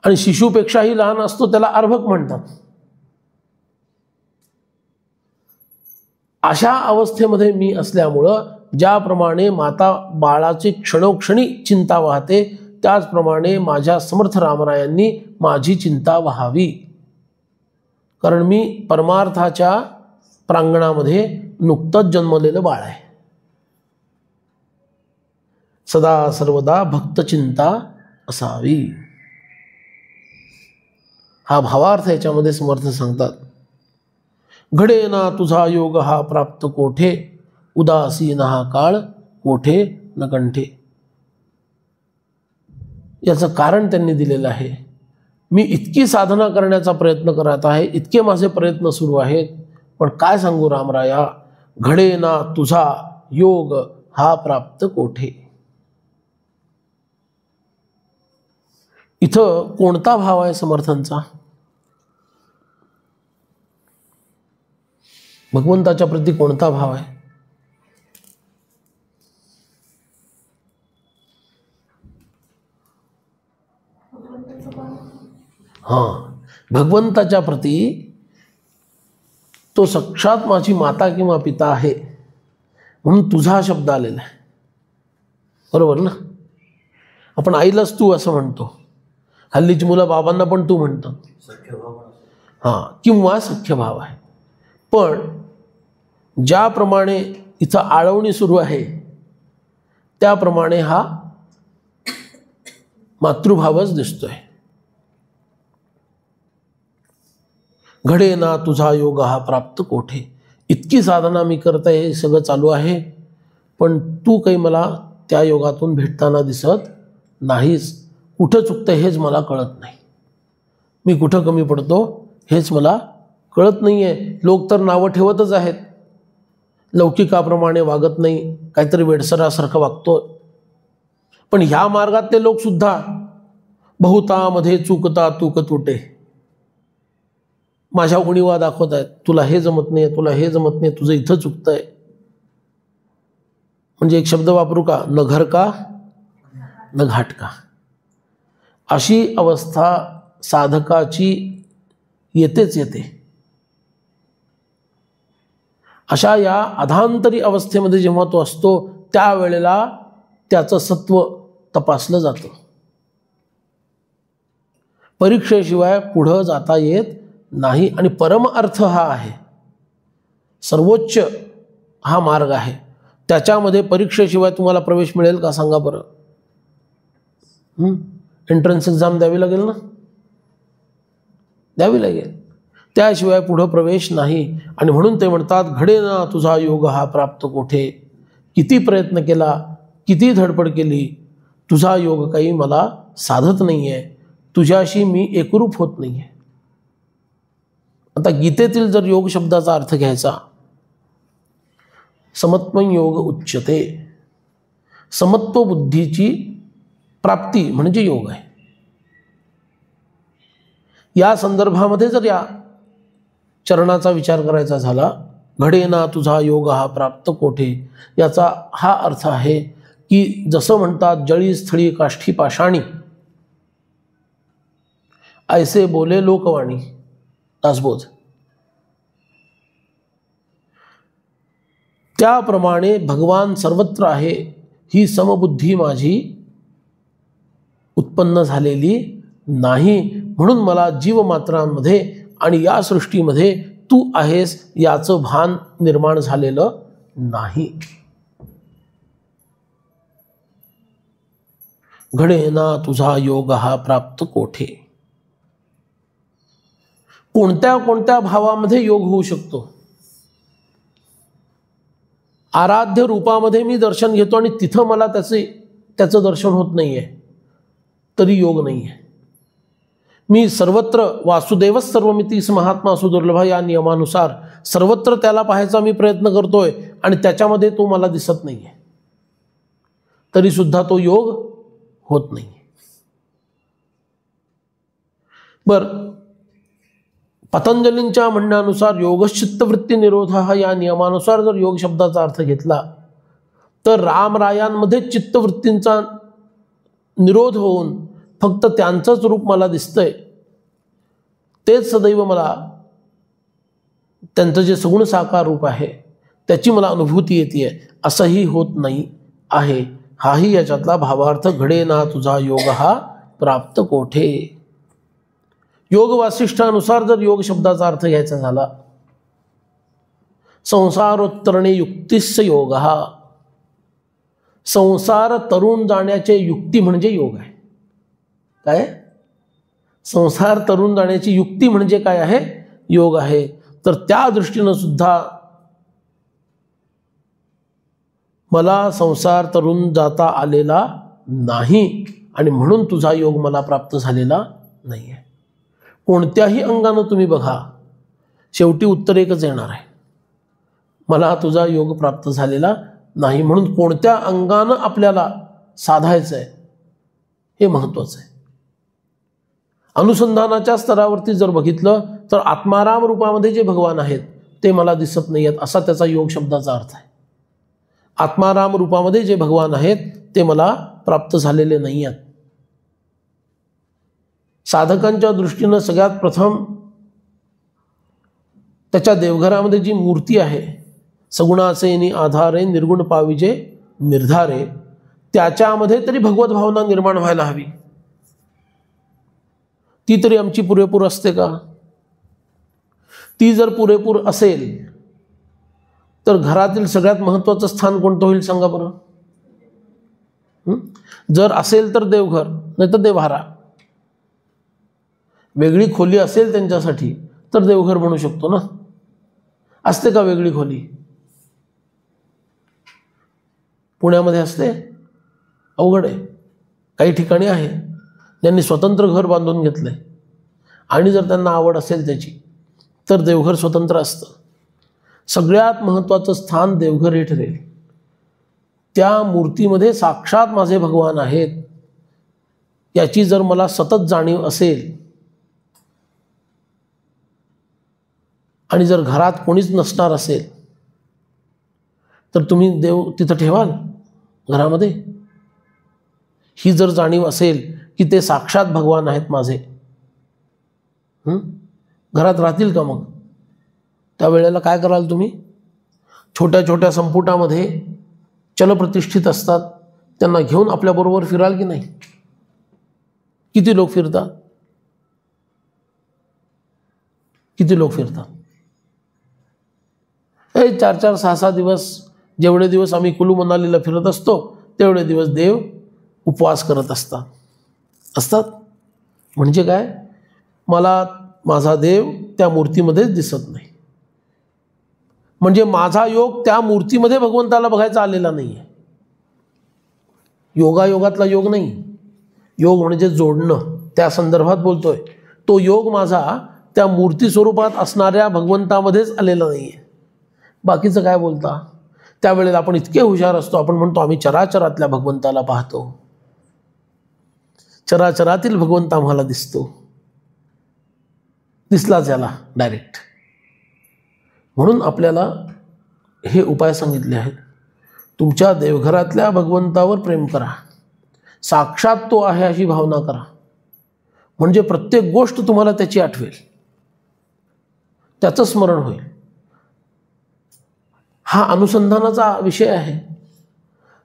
आणि शिशूपेक्षाही लहान असतो, त्याला अर्भक म्हणतात. अशा अवस्थेमध्ये मी असल्यामुळं ज्याप्रमाणे माता बाळाची क्षणोक्षणी चिंता वाहते, त्याचप्रमाणे माझ्या समर्थ रामरायांनी माझी चिंता व्हावी. कारण मी परमार्थाच्या प्रांगणामध्ये नुकतंच जन्मलेलं बाळ आहे. सदा सर्वदा भक्तचिंता असावी, हा भावार्थ याच्यामध्ये समर्थ सांगतात. घडे ना तुझा योग हा प्राप्त कोठे, उदासीन हा काळ कोठे न कंठे. याचं कारण त्यांनी दिलेलं आहे. मी इतकी साधना करण्याचा प्रयत्न करत आहे, इतके माझे प्रयत्न सुरू आहेत, पण काय सांगू रामराया, घडे ना तुझा योग हा प्राप्त कोठे. इथं कोणता भाव आहे समर्थांचा? भगवंताच्या प्रती कोणता भाव आहे? भगवंताच्या प्रती तो साक्षात माझी माता किंवा पिता आहे म्हणून तुझा शब्द आलेला आहे, बरोबर ना. आपण आईलाच तू असं म्हणतो, हल्लीची मुलं बाबांना पण तू म्हणतात, किंवा सख्य भाव आहे. पण ज्याप्रमाणे इथं आळवणी सुरू आहे त्याप्रमाणे हा मातृभावच दिसतोय. घडे ना तुझा योग हा प्राप्त कोठे. इतकी साधना मी करता, हे सगळं चालू आहे, पण तू काही मला त्या योगातून भेटताना दिसत नाहीस. कुठं चुकतं हेच मला कळत नाही, मी कुठं कमी पडतो हेच मला कळत नाही आहे. लोक तर नावं ठेवतच आहेत, लौकिकाप्रमाणे वागत नाही, काहीतरी वेडसरासारखं वागतो. पण ह्या मार्गातले लोकसुद्धा बहुतामध्ये चुकता तूक तुटे, माझ्या उणीवा दाखवत आहेत. तुला हे जमत नाही, तुला हे जमत नाही, तुझं इथं चुकतंय. म्हणजे एक शब्द वापरू का, न घर का न घाट का. अशी अवस्था साधकाची येतेच येते. अशा या अधांतरी अवस्थेमध्ये जेव्हा तो असतो त्यावेळेला त्याचं सत्व तपासलं जातं. परीक्षेशिवाय पुढं जाता येत नाही. आणि परम अर्थ हा आहे, सर्वोच्च हा मार्ग आहे. त्याच्यामध्ये परीक्षेशिवाय तुम्हाला प्रवेश मिळेल का सांगा बरं. एंट्रन्स एक्झाम द्यावी लागेल ना, द्यावी लागेल, त्याशिवाय पुढं प्रवेश नाही. आणि म्हणून ते म्हणतात, घडे ना तुझा योग हा प्राप्त कोठे. किती प्रयत्न केला, किती धडपड केली, तुझा योग काही मला साधत नाही आहे, तुझ्याशी मी एकरूप होत नाही आहे. आता गीतेतील जर योग शब्दाचा अर्थ घ्यायचा, समत्व योग उच्यते, समत्व बुद्धीची प्राप्ती म्हणजे योग आहे. या संदर्भामध्ये जर या चरणाचा विचार करायचा झाला, घडेना तुझा योग हा प्राप्त कोठे, याचा हा अर्थ आहे की जसं म्हणतात जळी स्थळी काष्ठी पाषाणी, ऐसे बोले लोकवाणी, दासबोध, त्याप्रमाणे भगवान सर्वत्र आहे ही समबुद्धी माझी उत्पन्न झालेली नाही, म्हणून मला जीवमात्रांमध्ये आणि या सृष्टीमध्ये तू आहेस याचं भान निर्माण झालेलं नाही. घडेना तुझा योग हा प्राप्त कोठे. कोणत्या कोणत्या भावामध्ये योग होऊ शकतो. आराध्य रूपामध्ये मी दर्शन घेतो आणि तिथं मला त्याचं दर्शन होत नाही आहे, तरी योग नाही आहे. मी सर्वत्र वासुदेवच सर्वमितीस महात्मा सुदुर्लभ या नियमानुसार सर्वत्र त्याला पाहायचा मी प्रयत्न करतोय आणि त्याच्यामध्ये तो मला दिसत नाही आहे, तरी सुद्धा तो योग होत नाही. पतंजलींच्या म्हणण्यानुसार योगश्चित्तवृत्ती निरोध या नियमानुसार जर योग शब्दाचा अर्थ घेतला तर रामरायांमध्ये चित्तवृत्तींचा निरोध होऊन फक्त त्यांचंच रूप मला दिसतंय, तेच सदैव मला त्यांचं जे सगुण साकार रूप आहे त्याची मला अनुभूती येते, असंही होत नाही आहे. हाही याच्यातला भावार्थ. घडेना तुझा योग हा प्राप्त कोठे. योग वासिष्ठानुसार जर योग शब्दाचा अर्थ घ्यायचा झाला, संसारोत्तरणे युक्तिस्य योग, संसार तरुण जाण्याचे युक्ती म्हणजे योग आहे. काय? संसार तरुण जाण्याची युक्ती म्हणजे काय आहे? योग आहे. तर त्या दृष्टीनं सुद्धा मला संसार तरुण जाता आलेला नाही आणि म्हणून तुझा योग मला प्राप्त झालेला नाही आहे. कोणत्याही अंगानं तुम्ही बघा, शेवटी उत्तर एकच येणार आहे, मला तुझा योग प्राप्त झालेला नाही. म्हणून कोणत्या अंगानं आपल्याला साधायचं आहे हे महत्त्वाचं आहे. अनुसंधानाच्या स्तरावरती जर बघितलं तर आत्माराम रूपामध्ये जे भगवान आहेत ते मला दिसत नाही आहेत, असा त्याचा योग शब्दाचा अर्थ आहे. आत्माराम रूपामध्ये जे भगवान आहेत ते मला प्राप्त झालेले नाही आहेत. साधकांच्या दृष्टीनं सगळ्यात प्रथम त्याच्या देवघरामध्ये जी मूर्ती आहे, सगुणाचे आधारे निर्गुण पाविजे निर्धारे, त्याच्यामध्ये तरी भगवत भावना निर्माण व्हायला हवी. ती तरी आमची पुरेपूर असते का? ती जर पुरेपूर असेल तर घरातील सगळ्यात महत्त्वाचं स्थान कोणतं होईल सांगा बरं? जर असेल तर देवघर, नाही तर देव्हारा. वेगळी खोली असेल त्यांच्यासाठी तर देवघर बनू शकतो ना. असते का वेगळी खोली? पुण्यामध्ये असते? अवघड आहे. काही ठिकाणी आहे ज्यांनी स्वतंत्र घर बांधून घेतलंय आणि जर त्यांना आवड असेल त्याची तर देवघर स्वतंत्र असतं. सगळ्यात महत्त्वाचं स्थान देवघर हे ठरेल. त्या मूर्तीमध्ये साक्षात माझे भगवान आहेत याची जर मला सतत जाणीव असेल आणि जर घरात कोणीच नसणार असेल तर तुम्ही देव तिथं ठेवाल घरामध्ये? ही जर जाणीव असेल की ते साक्षात भगवान आहेत माझे, घरात राहतील का? मग त्यावेळेला काय कराल तुम्ही? छोट्या छोट्या संपुटामध्ये चलप्रतिष्ठित असतात, त्यांना घेऊन आपल्याबरोबर फिराल की नाही? किती लोक फिरतात? किती लोक फिरतात? 4-4, 6-6 दिवस, जेवढे दिवस आम्ही कुलू मनालीला फिरत असतो तेवढे दिवस देव उपवास करत असतात. म्हणजे काय? मला माझा देव त्या मूर्तीमध्येच दिसत नाही. म्हणजे माझा योग त्या मूर्तीमध्ये भगवंताला बघायचा आलेला नाही आहे. योगायोगातला योग नाही. योग म्हणजे जोडणं, त्या संदर्भात बोलतोय. तो योग माझा त्या मूर्ती स्वरूपात असणाऱ्या भगवंतामध्येच आलेला नाही आहे. बाकीचं काय बोलता? त्यावेळेला आपण इतके हुशार असतो, आपण म्हणतो आम्ही चराचरातल्या भगवंताला पाहतो, चराचरातील भगवंत आम्हाला दिसतो. दिसलाच याला डायरेक्ट. म्हणून आपल्याला हे उपाय सांगितले आहेत. तुमच्या देवघरातल्या भगवंतावर प्रेम करा, साक्षात तो आहे अशी भावना करा, म्हणजे प्रत्येक गोष्ट तुम्हाला त्याची आठवेल, त्याचं स्मरण होईल. हा अनुसंधानाचा विषय आहे.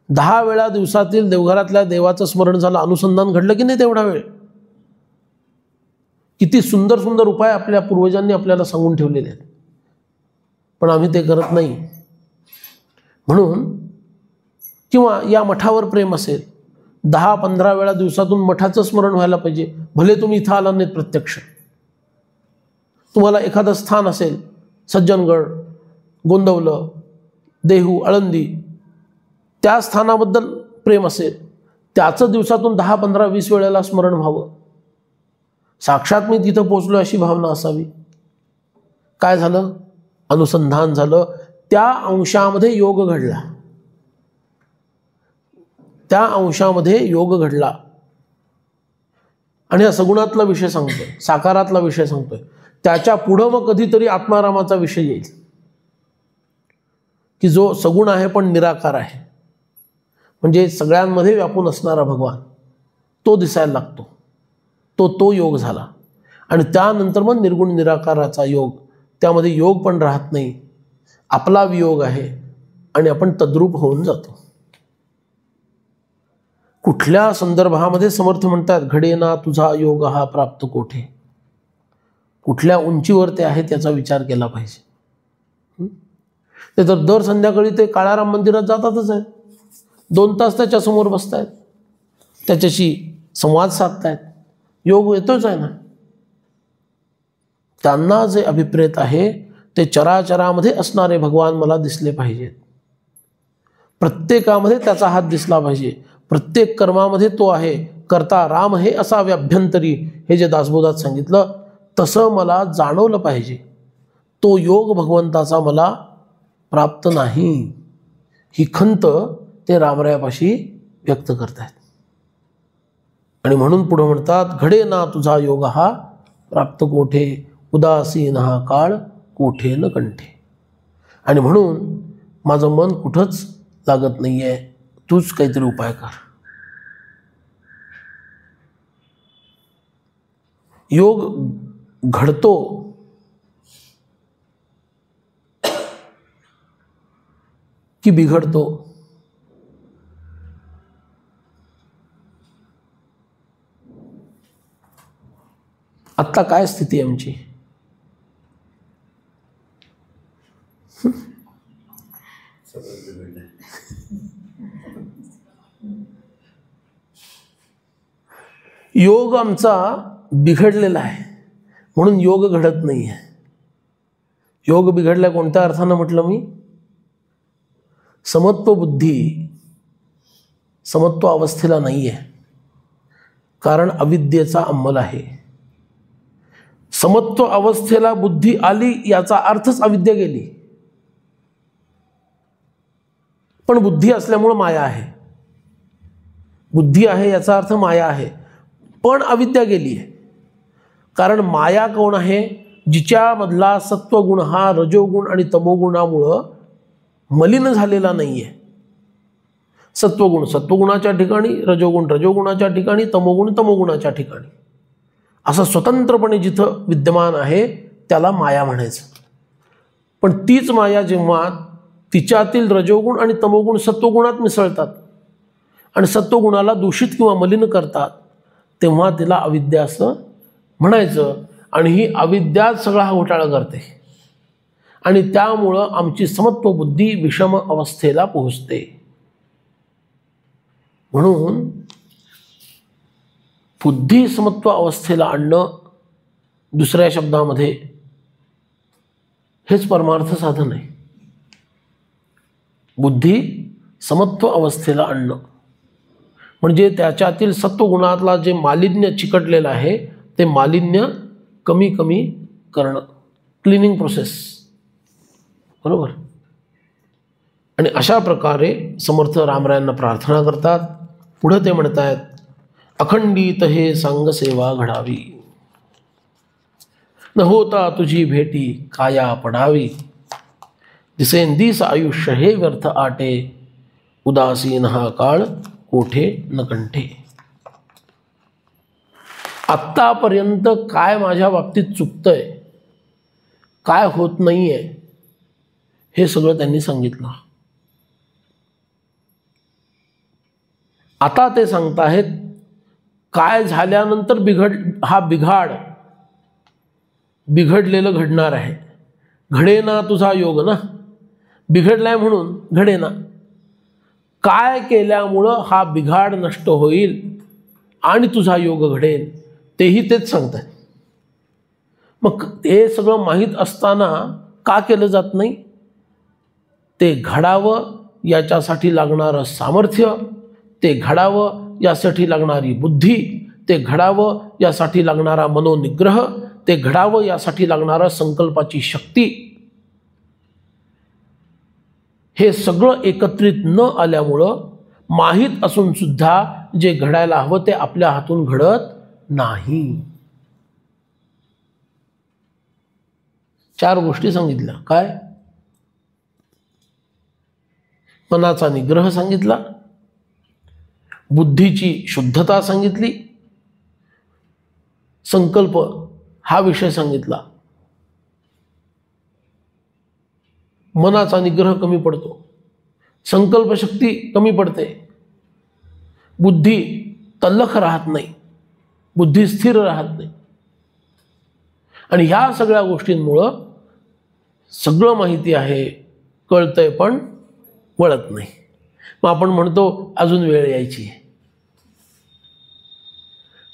10 वेळा दिवसातील देवघरातल्या देवाचं स्मरण झालं, अनुसंधान घडलं की नाही तेवढा वेळ. किती सुंदर सुंदर उपाय आपल्या पूर्वजांनी आपल्याला सांगून ठेवलेले आहेत, पण आम्ही ते करत नाही. म्हणून किंवा या मठावर प्रेम असेल, 10-15 वेळा दिवसातून मठाचं स्मरण व्हायला पाहिजे. भले तुम्ही इथं आला नाहीत प्रत्यक्ष, तुम्हाला एखादं स्थान असेल, सज्जनगड, गोंदवलं, देहू, आळंदी, त्या स्थानाबद्दल प्रेम असेल, त्याचं दिवसातून 10-15-20 वेळेला स्मरण व्हावं. साक्षात मी तिथं पोचलो अशी भावना असावी. काय झालं? अनुसंधान झालं. त्या अंशामध्ये योग घडला, त्या अंशामध्ये योग घडला. आणि हा सगुणातला विषय सांगतोय, साकारातला विषय सांगतोय. त्याच्या पुढं मग कधीतरी आत्मारामाचा विषय येईल, की जो सगुण आहे पण निराकार आहे, म्हणजे सगळ्यांमध्ये व्यापून असणारा भगवान, तो दिसायला लागतो. तो योग झाला. आणि त्यानंतर मग निर्गुण निराकाराचा योग, त्यामध्ये योग पण राहत नाही, आपला वियोग आहे आणि आपण तद्रूप होऊन जातो. कुठल्या संदर्भामध्ये समर्थ म्हणतात, घडेना तुझा योग हा प्राप्त कोठे. कुठल्या उंचीवर ते आहे त्याचा विचार केला पाहिजे. ते तर दर संध्याकाळी ते काळाराम मंदिरात जातातच आहेत, 2 तास त्याच्यासमोर बसतायत, त्याच्याशी संवाद साधतायत, योग येतोच आहे ना. त्यांना जे अभिप्रेत आहे ते चराचरामध्ये असणारे भगवान मला दिसले पाहिजेत. प्रत्येकामध्ये त्याचा हात दिसला पाहिजे, प्रत्येक कर्मामध्ये तो आहे. कर्ता राम हे असावे अभ्यंतरी, हे जे दासबोधात सांगितलं तसं मला जाणवलं पाहिजे. तो योग भगवंताचा मला प्राप्त नाही, ही खंत ते रामरायापाशी व्यक्त करतायत. आणि म्हणून पुढे म्हणतात, घडे ना तुझा योग हा प्राप्त कोठे, उदासीन हा काळ कोठे न कंठे. आणि म्हणून माझं मन कुठंच लागत नाही आहे, तूच काहीतरी उपाय कर. योग घडतो की बिघडतो? आत्ता काय स्थिती आहे आमची? योग आमचा बिघडलेला आहे, म्हणून योग घडत नाही आहे. योग बिघडला कोणत्या अर्थानं म्हटलं मी? समत्व बुद्धी समत्व अवस्थेला नाही आहे, कारण अविद्येचा अंमल आहे. समत्व अवस्थेला बुद्धी आली याचा अर्थच अविद्या गेली. पण बुद्धी असल्यामुळे माया आहे, बुद्धी आहे याचा अर्थ माया आहे, पण अविद्या गेली आहे. कारण माया कोण आहे? जिच्यामधला सत्वगुण हा रजोगुण आणि तमोगुणामुळं मलिन झालेला नाही आहे. सत्वगुण सत्वगुणाच्या ठिकाणी, रजोगुण रजोगुणाच्या ठिकाणी, तमोगुण तमोगुणाच्या ठिकाणी, असं स्वतंत्रपणे जिथं विद्यमान आहे त्याला माया म्हणायचं. पण तीच माया जेव्हा तिच्यातील रजोगुण आणि तमोगुण सत्वगुणात मिसळतात आणि सत्वगुणाला दूषित किंवा मलिन करतात, तेव्हा तिला अविद्या असं म्हणायचं. आणि ही अविद्याच सगळा हा घोटाळा करते आणि त्यामुळं आमची समत्व बुद्धी विषम अवस्थेला पोहोचते. म्हणून बुद्धी समत्व अवस्थेला आणणं, दुसऱ्या शब्दामध्ये हेच परमार्थ साधन आहे. बुद्धी समत्व अवस्थेला आणणं म्हणजे त्याच्यातील सत्वगुणातला जे मालिन्य चिकटलेलं आहे ते मालिन्य कमी कमी करणं, क्लिनिंग प्रोसेस, बरोबर. आणि अशा प्रकारे समर्थ रामरायांना प्रार्थना करतात. पुढे ते म्हणतात, अखंडित हे सांग सेवा घडावी. न होता तुझी भेटी काया पडावी, दिसेंदिस आयुष्य हे व्यर्थ आटे, उदासीन हा काळ कोठे न कंठे. आत्तापर्यंत काय माझ्या बाबतीत चुकतंय, काय होत नाहीये, हे सगळं त्यांनी सांगितलं. आता ते सांगताहेत काय झाल्यानंतर बिघडलेलं घडणार आहे. घडेना तुझा योग ना, बिघडलाय म्हणून घडेना. काय केल्यामुळं हा बिघाड नष्ट होईल आणि तुझा योग घडेल, तेही तेच सांगतात. मग हे सगळं माहीत असताना का केलं जात नाही? ते घडावं याच्यासाठी लागणारं सामर्थ्य, ते घडावं यासाठी लागणारी बुद्धी, ते घडावं यासाठी लागणारा मनोनिग्रह, ते घडावं यासाठी लागणारा संकल्पाची शक्ती, हे सगळं एकत्रित न आल्यामुळं माहीत असून सुद्धा जे घडायला हवं ते आपल्या हातून घडत नाही. 4 गोष्टी सांगितल्या. काय? मनाचा निग्रह सांगितला, बुद्धीची शुद्धता सांगितली, संकल्प हा विषय सांगितला. मनाचा निग्रह कमी पडतो, संकल्पशक्ती कमी पडते, बुद्धी तल्लख राहत नाही, बुद्धी स्थिर राहत नाही. आणि ह्या सगळ्या गोष्टींमुळं सगळं माहिती आहे, कळतंय, पण वळत नाही. मग आपण म्हणतो अजून वेळ यायची.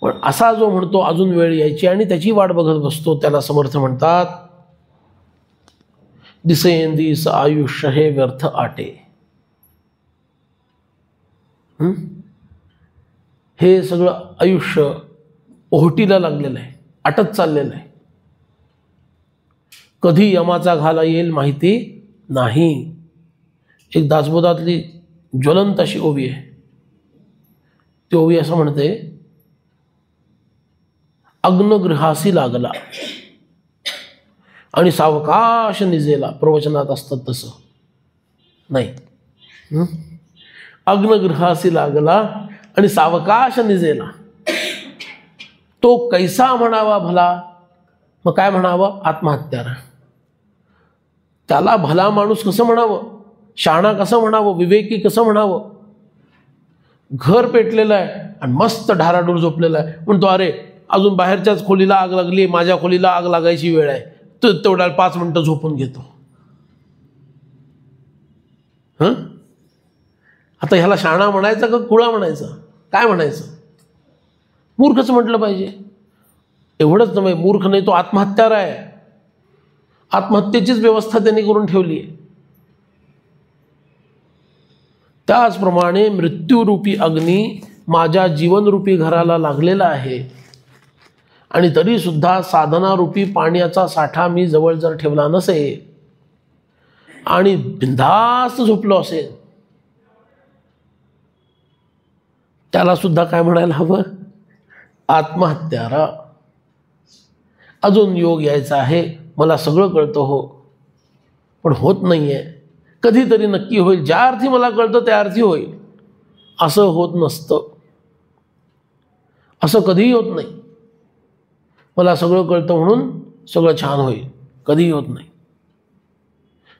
पण असा जो म्हणतो अजून वेळ यायची आणि त्याची वाट बघत बसतो, त्याला समर्थ म्हणतात दिसेंदिस आयुष्य हे व्यर्थ आटे. हे सगळं आयुष्य ओहोटीला लागलेलं आहे, आटत चाललेलं आहे. कधी यमाचा घाला येईल माहिती नाही. एक दासबोधातली ज्वलंत अशी ओवी आहे. ती ओवी असं म्हणते, अग्नगृहासी लागला आणि सावकाश निजेला. प्रवचनात असतात तसं नाही. अग्नगृहासी लागला आणि सावकाश निजेला. तो कैसा म्हणावा भला? मग काय म्हणावं? आत्महत्यारा. त्याला भला माणूस कसं म्हणावं, शहाणा कसं म्हणावं, विवेकी कसं म्हणावं? घर पेटलेलं आहे आणि मस्त ढाराडूर झोपलेला आहे. म्हणतो अरे अजून बाहेरच्याच खोलीला आग लागली, माझ्या खोलीला आग लागायची वेळ आहे, तर तेवढ्या 5 मिनिटं झोपून घेतो. आता ह्याला शहाणा म्हणायचा का खुळा म्हणायचा? काय म्हणायचं? मूर्खच म्हटलं पाहिजे. एवढंच नव्हे, मूर्ख नाही, तो आत्महत्यारा आहे. आत्महत्येचीच व्यवस्था त्यांनी करून ठेवली आहे. त्याचप्रमाणे मृत्यूरूपी अग्नी माझ्या जीवनरूपी घराला लागलेला आहे आणि तरी सुद्धा साधनारूपी पाण्याचा साठा मी जवळ जर ठेवला नसेल आणि बिनधास्त झोपलो असेल, त्याला सुद्धा काय म्हणायला हवं? आत्महत्यारा. अजून योग यायचा आहे, मला सगळं कळतं हो, पण होत नाहीये. कधीतरी नक्की होईल, ज्या अर्थी मला कळतं त्या अर्थी होईल. असं होत नसतं, असं कधीही होत नाही. मला सगळं कळतं म्हणून सगळं छान होईल, कधीही होत नाही.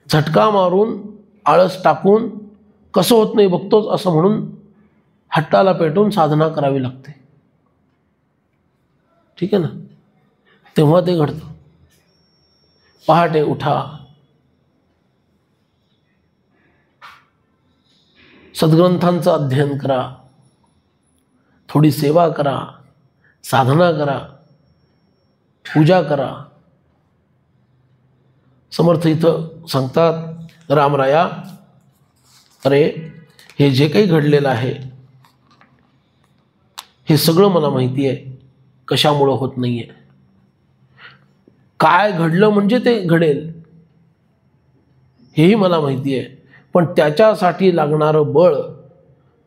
झटका मारून, आळस टाकून कसं होत नाही बघतोच असं म्हणून हट्टाला पेटून साधना करावी लागते. ठीक आहे ना? तेव्हा ते घडतं. पहाटे उठा, सद्ग्रंथांचं अध्ययन करा, थोडी सेवा करा, साधना करा, पूजा करा. समर्थ इथं सांगतात, रामराया अरे हे जे काही घडलेलं आहे हे सगळं मला माहिती आहे, कशामुळं होत नाहीये. काय घडलं म्हणजे ते घडेल हेही मला माहिती आहे, पण त्याच्यासाठी लागणारं बळ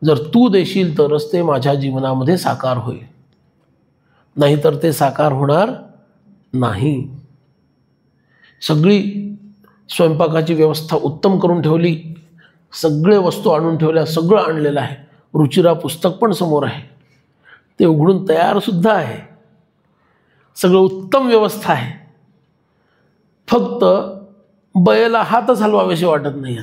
जर तू देशील तरच ते माझ्या जीवनामध्ये साकार होईल, नाहीतर ते साकार होणार नाही. सगळी स्वयंपाकाची व्यवस्था उत्तम करून ठेवली, सगळे वस्तू आणून ठेवल्या, सगळं आणलेलं आहे. रुचिरा पुस्तक पण समोर आहे, ते उघडून तयार सुद्धा आहे, सगळं उत्तम व्यवस्था आहे. फक्त बयेला हातच हलवावेसे वाटत नाही.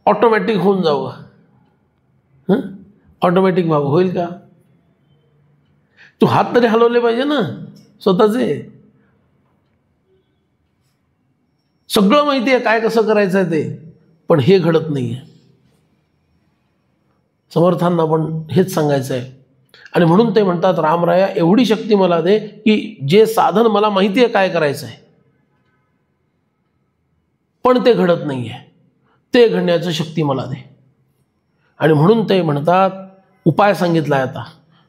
ऑटोमॅटिक होऊन जावं, ऑटोमॅटिक व्हावं. होईल का? तू हात तरी हलवले पाहिजे ना स्वतःचे. सगळं माहिती आहे काय कसं करायचं आहे ते, पण हे घडत नाही आहे. समर्थांना पण हेच सांगायचं आहे. आणि म्हणून ते म्हणतात, रामराया एवढी शक्ती मला दे की जे साधन मला माहिती आहे काय करायचं आहे, पण ते घडत नाही आहे, ते घडण्याची शक्ती मला दे. आणि म्हणून ते म्हणतात, उपाय सांगितला आहे आता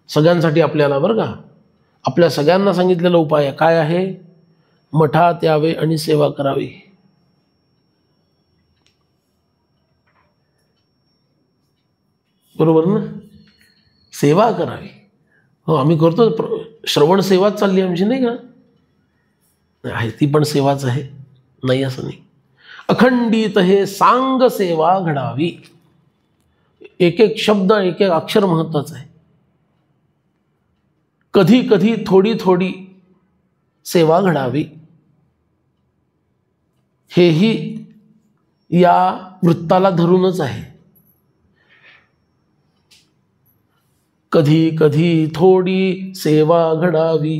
सगळ्यांसाठी आपल्याला, बरं का, आपल्या सगळ्यांना सांगितलेला उपाय काय आहे? मठात यावे आणि सेवा करावी. बरोबर ना? सेवा करावी. हो, आम्ही करतो, श्रवण सेवाच चालली आमची, नाही का? आहे ती पण सेवाच आहे, नाही असं नाही. अखंडित हे सांग सेवा घडावी. एक एक शब्द, एक एक अक्षर महत्वाचं आहे. कधी कधी थोडी थोडी सेवा घडावी, हेही या वृत्ताला धरूनच आहे. कधी कधी थोडी सेवा घडावी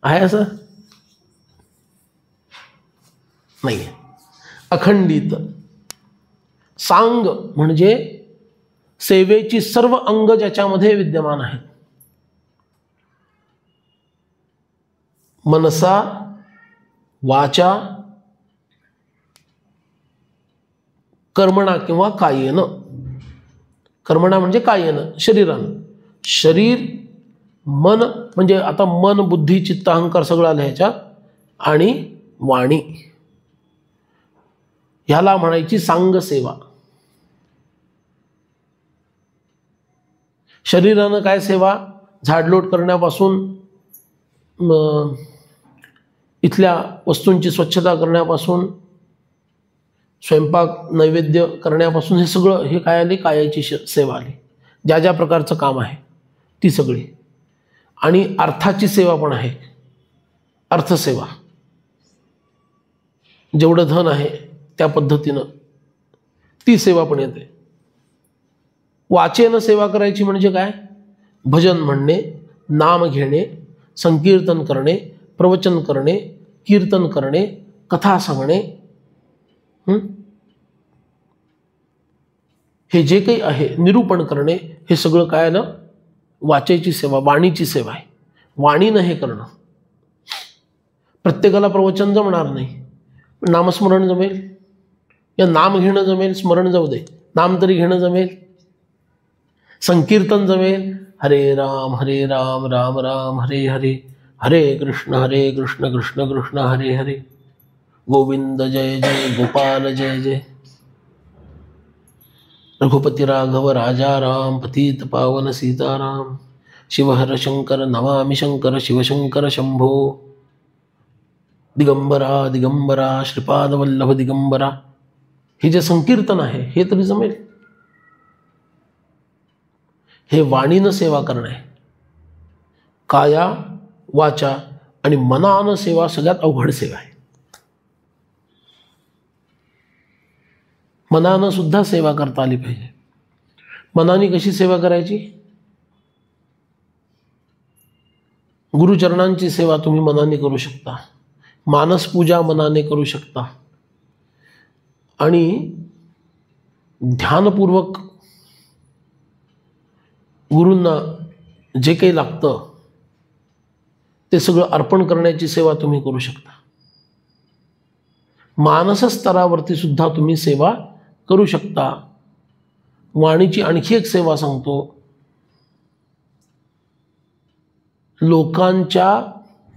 आहे असं नाही. अखंडित सांग म्हणजे सेवेची सर्व अंग ज्याच्यामध्ये विद्यमान आहेत. मनसा, वाचा, कर्मणा किंवा कायेन. कर्मणा म्हणजे कायेन, शरीरानं. शरीर, मन म्हणजे आता मन, बुद्धी, चित्त, अहंकार सगळं आलं ह्याच्यात, आणि वाणी, ह्याला म्हणायची सांग सेवा. शरीरानं काय सेवा? झाडलोट करण्यापासून, इथल्या वस्तूंची स्वच्छता करण्यापासून, स्वयंपाक नैवेद्य करण्यापासून, हे सगळं हे काय आली? कायाची सेवा आली. ज्या ज्या प्रकारचं काम आहे ती सगळी. आणि अर्थाची सेवा पण आहे, अर्थसेवा. जेवढं धन आहे त्या पद्धतीनं ती सेवा पण येते. वाचेनं सेवा करायची म्हणजे काय? भजन म्हणणे, नाम घेणे, संकीर्तन करणे, प्रवचन करणे, कीर्तन करणे, कथा सांगणे, हे जे काही आहे निरूपण करणे, हे सगळं काय ना? वाचेची सेवा, वाणीची सेवा आहे. वाणीनं हे करणं. प्रत्येकाला प्रवचन जमणार नाही, पण नामस्मरण जमेल, या नाम घेणं जमेल, स्मरण जाऊ दे, नाम तरी घेणं जमेल, संकीर्तन जमेल, हरे राम राम राम हरे हरे, हरे कृष्ण कृष्ण कृष्ण हरे हरे, गोविंद जय जय, गोपाल जय जय, रघुपति राघव राजा राम, पतित पावन सीताराम, शिवहर शंकर नमामि शंकर, शिवशंकर शंभो, दिगंबरा दिगंबरा श्रीपाद वल्लभ दिगंबरा. हे जे संकीर्तन आहे हे तरी जमेल. हे वाणीनं सेवा करणं आहे. काया, वाचा आणि मनानं सेवा सगळ्यात अवघड सेवा आहे. मनानं सुद्धा सेवा करता आली पाहिजे. मनाने कशी सेवा करायची? गुरुचरणांची सेवा तुम्ही मनाने करू शकता, मानस पूजा मनाने करू शकता, आणि ध्यानपूर्वक गुरूंना जे काही लागतं ते सगळं अर्पण करण्याची सेवा तुम्ही करू शकता. मानस स्तरावरती सुद्धा तुम्ही सेवा करू शकता. वाणीची आणखी एक सेवा सांगतो. लोकांच्या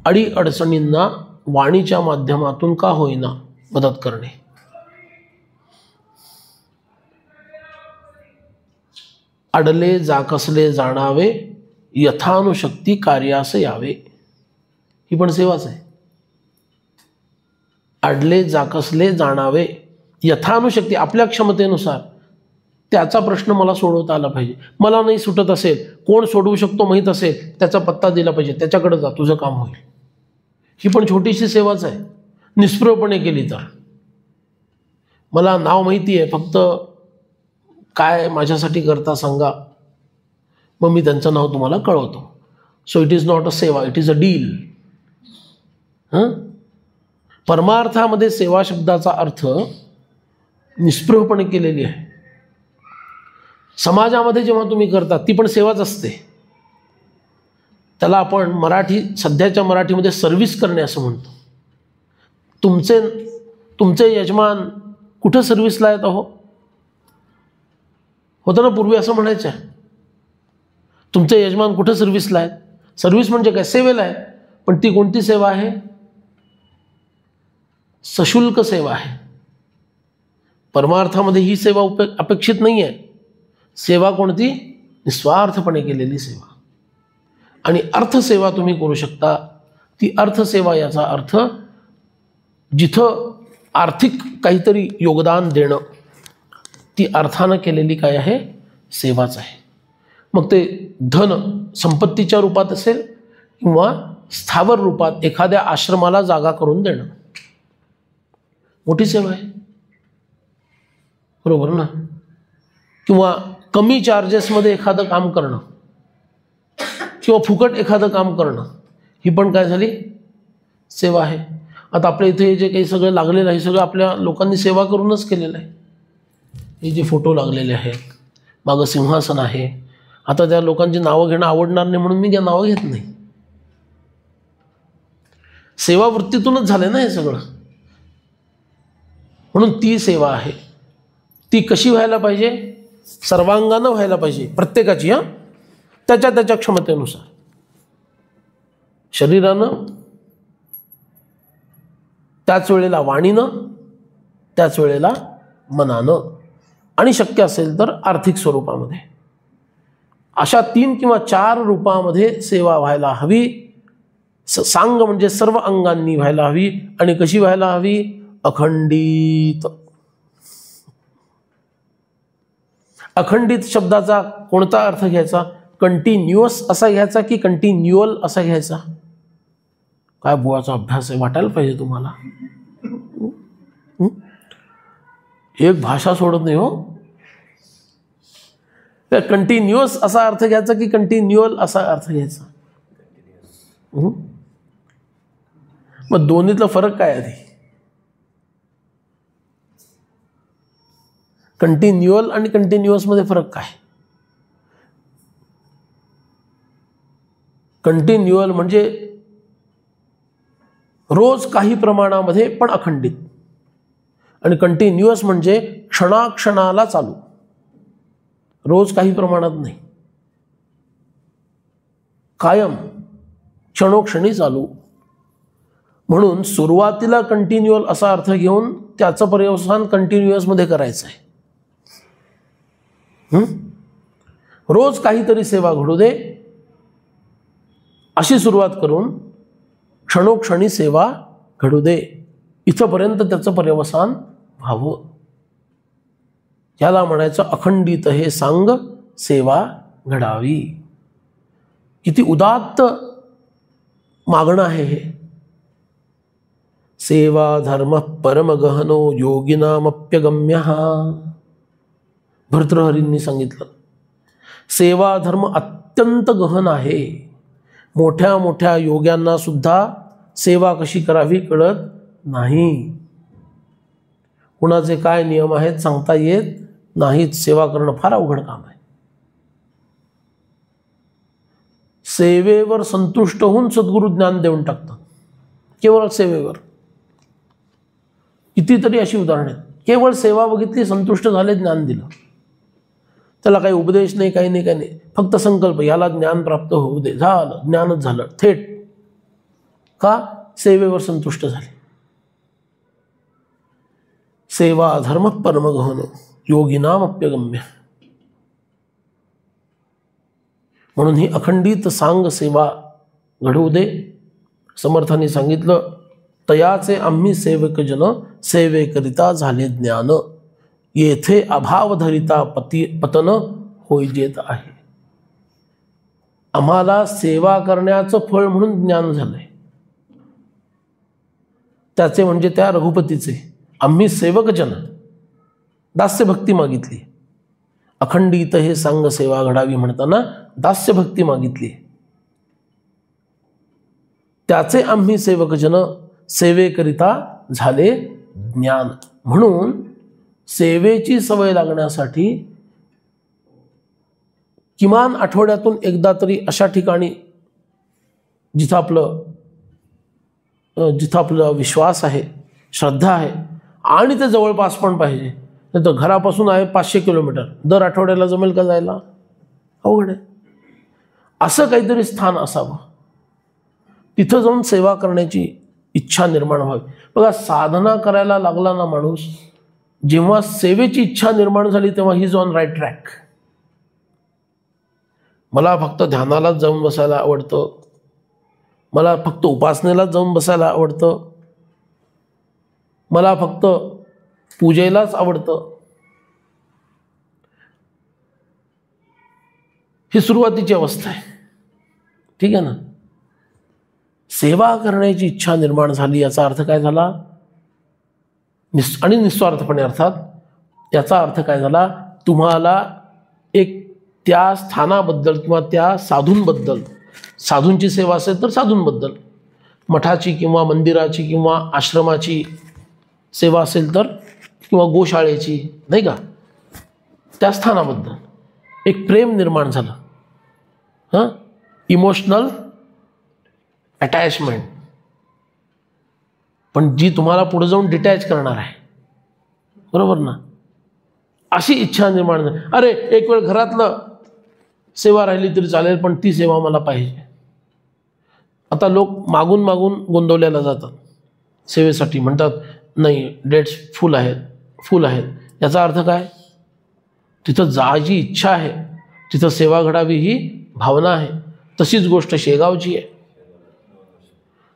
अडीअडचणींना वाणीच्या माध्यमातून का होईना मदत करणे. अडले जाकसले जाणावे, यथानुशक्ती कार्यास यावे, ही पण सेवाच आहे. आडले जाकसले जाणावे, यथानुशक्ती आपल्या क्षमतेनुसार त्याचा प्रश्न मला सोडवता आला पाहिजे. मला नाही सुटत असेल, कोण सोडवू शकतो माहीत असेल, त्याचा पत्ता दिला पाहिजे, त्याच्याकडे जा, तुझं काम होईल. ही पण छोटीशी सेवाच आहे, निष्प्रभपणे केली तर. मला नाव माहिती आहे, फक्त काय माझ्यासाठी करता सांगा, मग मी त्यांचं नाव तुम्हाला कळवतो. So it is not a सेवा, इट इज अ डील. परमार्थामध्ये सेवा शब्दाचा अर्थ निष्प्रभपणे केलेली आहे. समाजामध्ये जेव्हा तुम्ही करता ती पण सेवाच असते. त्याला आपण सध्याच्या मराठीमध्ये सर्व्हिस करणे असं म्हणतो. तुमचे यजमान कुठं सर्व्हिसला आहेत अहो? होतं ना पूर्वी असं म्हणायचं, तुमचे यजमान कुठं सर्व्हिसला आहेत? सर्व्हिस म्हणजे काय? सेवेला आहे. पण ती कोणती सेवा आहे? सशुल्क सेवा आहे. परमार्थामध्ये ही सेवा अपेक्षित नाही आहे. सेवा कोणती? निस्वार्थपणे केलेली सेवा. आणि अर्थसेवा तुम्ही करू शकता. ती अर्थसेवा याचा अर्थ जिथं आर्थिक काहीतरी योगदान देणं, ती अर्थानं केलेली काय आहे? सेवाच आहे. मग ते धन संपत्तीच्या रूपात असेल किंवा स्थावर रूपात एखाद्या आश्रमाला जागा करून देणं, मोठी सेवा आहे. बरोबर ना? किंवा कमी चार्जेसमध्ये एखादं काम करणं किंवा फुकट एखादं काम करणं, ही पण काय झाली? सेवा आहे. आता आपल्या इथे जे काही सगळं लागलेलं आहे, सगळं आपल्या लोकांनी सेवा करूनच केलेलं आहे. हे जे फोटो लागलेले आहेत, मागं सिंहासन आहे. आता त्या लोकांची नावं घेणं आवडणार नाही म्हणून मी त्या नावं घेत नाही. सेवावृत्तीतूनच झालं ना हे सगळं. म्हणून ती सेवा आहे. ती कशी व्हायला पाहिजे? सर्वांगानं व्हायला पाहिजे प्रत्येकाची, त्याच्या क्षमतेनुसार. शरीरानं, त्याच वेळेला वाणीनं, त्याच वेळेला मनानं, आणि शक्य असेल तर आर्थिक स्वरूपामध्ये. अशा 3 किंवा 4 रूपामध्ये सेवा व्हायला हवी. सांग म्हणजे सर्व अंगांनी व्हायला हवी. आणि कशी व्हायला हवी? अखंडित. अखंडित शब्दाचा कोणता अर्थ घ्यायचा? कंटिन्युअस असा घ्यायचा की कंटिन्युअल असा घ्यायचा? काय बुवाचा अभ्यास आहे, वाटायला पाहिजे तुम्हाला. एक भाषा सोडत नाही हो. कंटिन्युअस असा अर्थ घ्यायचा की कंटिन्युअल असा अर्थ घ्यायचा? मग दोन्हीतला फरक काय आहे? कंटिन्युअल आणि कंटिन्युअस मध्ये फरक काय? कंटिन्युअल म्हणजे रोज काही प्रमाणामध्ये पण अखंडित, आणि कंटिन्युअस म्हणजे क्षणाक्षणाला चालू, रोज काही प्रमाणात नाही, कायम क्षणोक्षणी चालू. म्हणून सुरुवातीला कंटिन्युअल असा अर्थ घेऊन त्याचं पर्यवसान कंटिन्युअसमध्ये करायचं आहे. रोज काहीतरी सेवा घडू दे अशी सुरुवात करून क्षणोक्षणी सेवा घडू दे इथपर्यंत त्याचं पर्यवसान व्हावं. याला म्हणायचं अखंडित हे सांग सेवा घडावी. किती उदात्त मागणं आहे हे. सेवा धर्म परमगहनो योगिनामप्यगम्यः. भर्तृहरींनी सांगितलं सेवा धर्म अत्यंत गहन आहे. मोठ्या मोठ्या योग्यांना सुद्धा सेवा कशी करावी कळत नाही. कुणाचे काय नियम आहेत सांगता येत नाहीत. सेवा करणं फार अवघड काम आहे. सेवेवर संतुष्ट होऊन सद्गुरू ज्ञान देऊन टाकतात. केवळ सेवेवर. कितीतरी अशी उदाहरणे आहेत. केवळ सेवा बघितली, संतुष्ट झाले, ज्ञान दिलं. त्याला काही उपदेश नाही, काही नाही, काही नाही. फक्त संकल्प, याला ज्ञान प्राप्त होऊ दे, झालं, ज्ञानच झालं थेट. का? सेवेवर संतुष्ट झाले. सेवा धर्म परमगहन योगिनामप्यगम्य. म्हणून ही अखंडित सांग सेवा घडवू दे. समर्थांनी सांगितलं, तयाचे आम्ही सेवकजन सेवेकरिता झाले ज्ञान, येथे अभाव धरिता पतन होईजेत आहे. आम्हाला सेवा करण्याचं फळ म्हणून ज्ञान झालंय, त्याचे म्हणजे त्या रघुपतीचे. आम्ही सेवकजन दास्य भक्ती मागितली. अखंडित हे सांग सेवा घडावी म्हणताना दास्य भक्ती मागितली. त्याचे आम्ही सेवकजन सेवेकरिता झाले ज्ञान. म्हणून सेवेची सवय लागण्यासाठी किमान आठवड्यातून एकदा तरी अशा ठिकाणी जिथं आपला विश्वास आहे, श्रद्धा आहे आणि ते जवळपास पण पाहिजे. नाही तर घरापासून आहे 500 किलोमीटर, दर आठवड्याला जमेल का जायला? अवघड आहे. असं काहीतरी स्थान असावं, तिथं जाऊन सेवा करण्याची इच्छा निर्माण व्हावी. बघा, साधना करायला लागला ना माणूस, जेव्हा सेवेची इच्छा निर्माण झाली तेव्हा he is on right track. मला फक्त ध्यानालाच जाऊन बसायला आवडतं, मला फक्त उपासनेलाच जाऊन बसायला आवडतं, मला फक्त पूजेलाच आवडतं, ही सुरुवातीची अवस्था आहे. ठीक आहे ना. सेवा करण्याची इच्छा निर्माण झाली याचा अर्थ काय झाला? आणि निस्वार्थपणे अर्थात याचा अर्थ काय झाला? तुम्हाला एक त्या स्थानाबद्दल किंवा त्या साधूंबद्दल, साधूंची सेवा असेल तर साधूंबद्दल, मठाची किंवा मंदिराची किंवा आश्रमाची सेवा असेल तर, किंवा गोशाळेची, नाही का, त्या स्थानाबद्दल एक प्रेम निर्माण झालं. हां, इमोशनल अटॅचमेंट. पण जी तुम्हाला पुढे जाऊन डिटॅच करणार आहे, बरोबर ना, अशी इच्छा निर्माण झाली. अरे एक वेळ घरातलं सेवा राहिली तरी चालेल, पण ती सेवा मला पाहिजे. आता लोक मागून मागून गोंदवल्याला जातात सेवेसाठी, म्हणतात नाही डेट्स फुल आहेत. याचा अर्थ काय? तिथं जायची इच्छा आहे, तिथं सेवा घडावी ही भावना आहे. तशीच गोष्ट शेगावची आहे.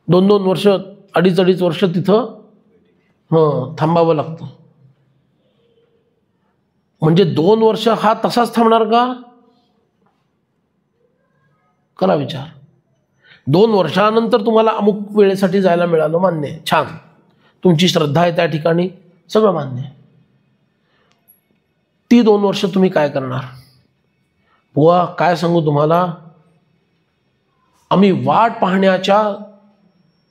2-2 वर्ष, 2.5 वर्ष तिथं थांबावं लागतं. म्हणजे 2 वर्ष हा तसाच थांबणार का? करा विचार. 2 वर्षानंतर तुम्हाला अमुक वेळेसाठी जायला मिळालं, मान्य आहे, छान, तुमची श्रद्धा आहे त्या ठिकाणी, सगळं मान्य आहे. ती 2 वर्ष तुम्ही काय करणार? बुवा काय सांगू तुम्हाला, आम्ही वाट पाहण्याच्या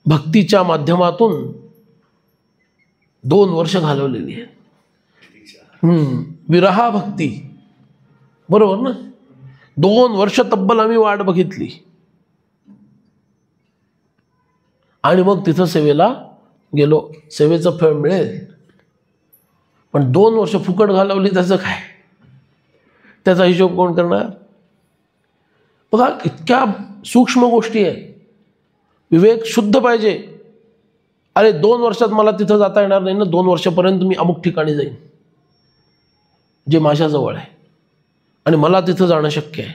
भक्तीच्या माध्यमातून 2 वर्ष घालवलेली आहे. विरहा भक्ती, बरोबर ना. 2 वर्ष तब्बल आम्ही वाट बघितली आणि मग तिथं सेवेला गेलो. सेवेचं फळ मिळेल, पण 2 वर्ष फुकट घालवली त्याचं काय? त्याचा हिशोब कोण करणार? बघा, इतक्या सूक्ष्म गोष्टी आहे. विवेक शुद्ध पाहिजे. अरे 2 वर्षात मला तिथं जाता येणार नाही ना, 2 वर्षापर्यंत मी अमुक ठिकाणी जाईन जे माझ्याजवळ आहे आणि मला तिथं जाणं शक्य आहे,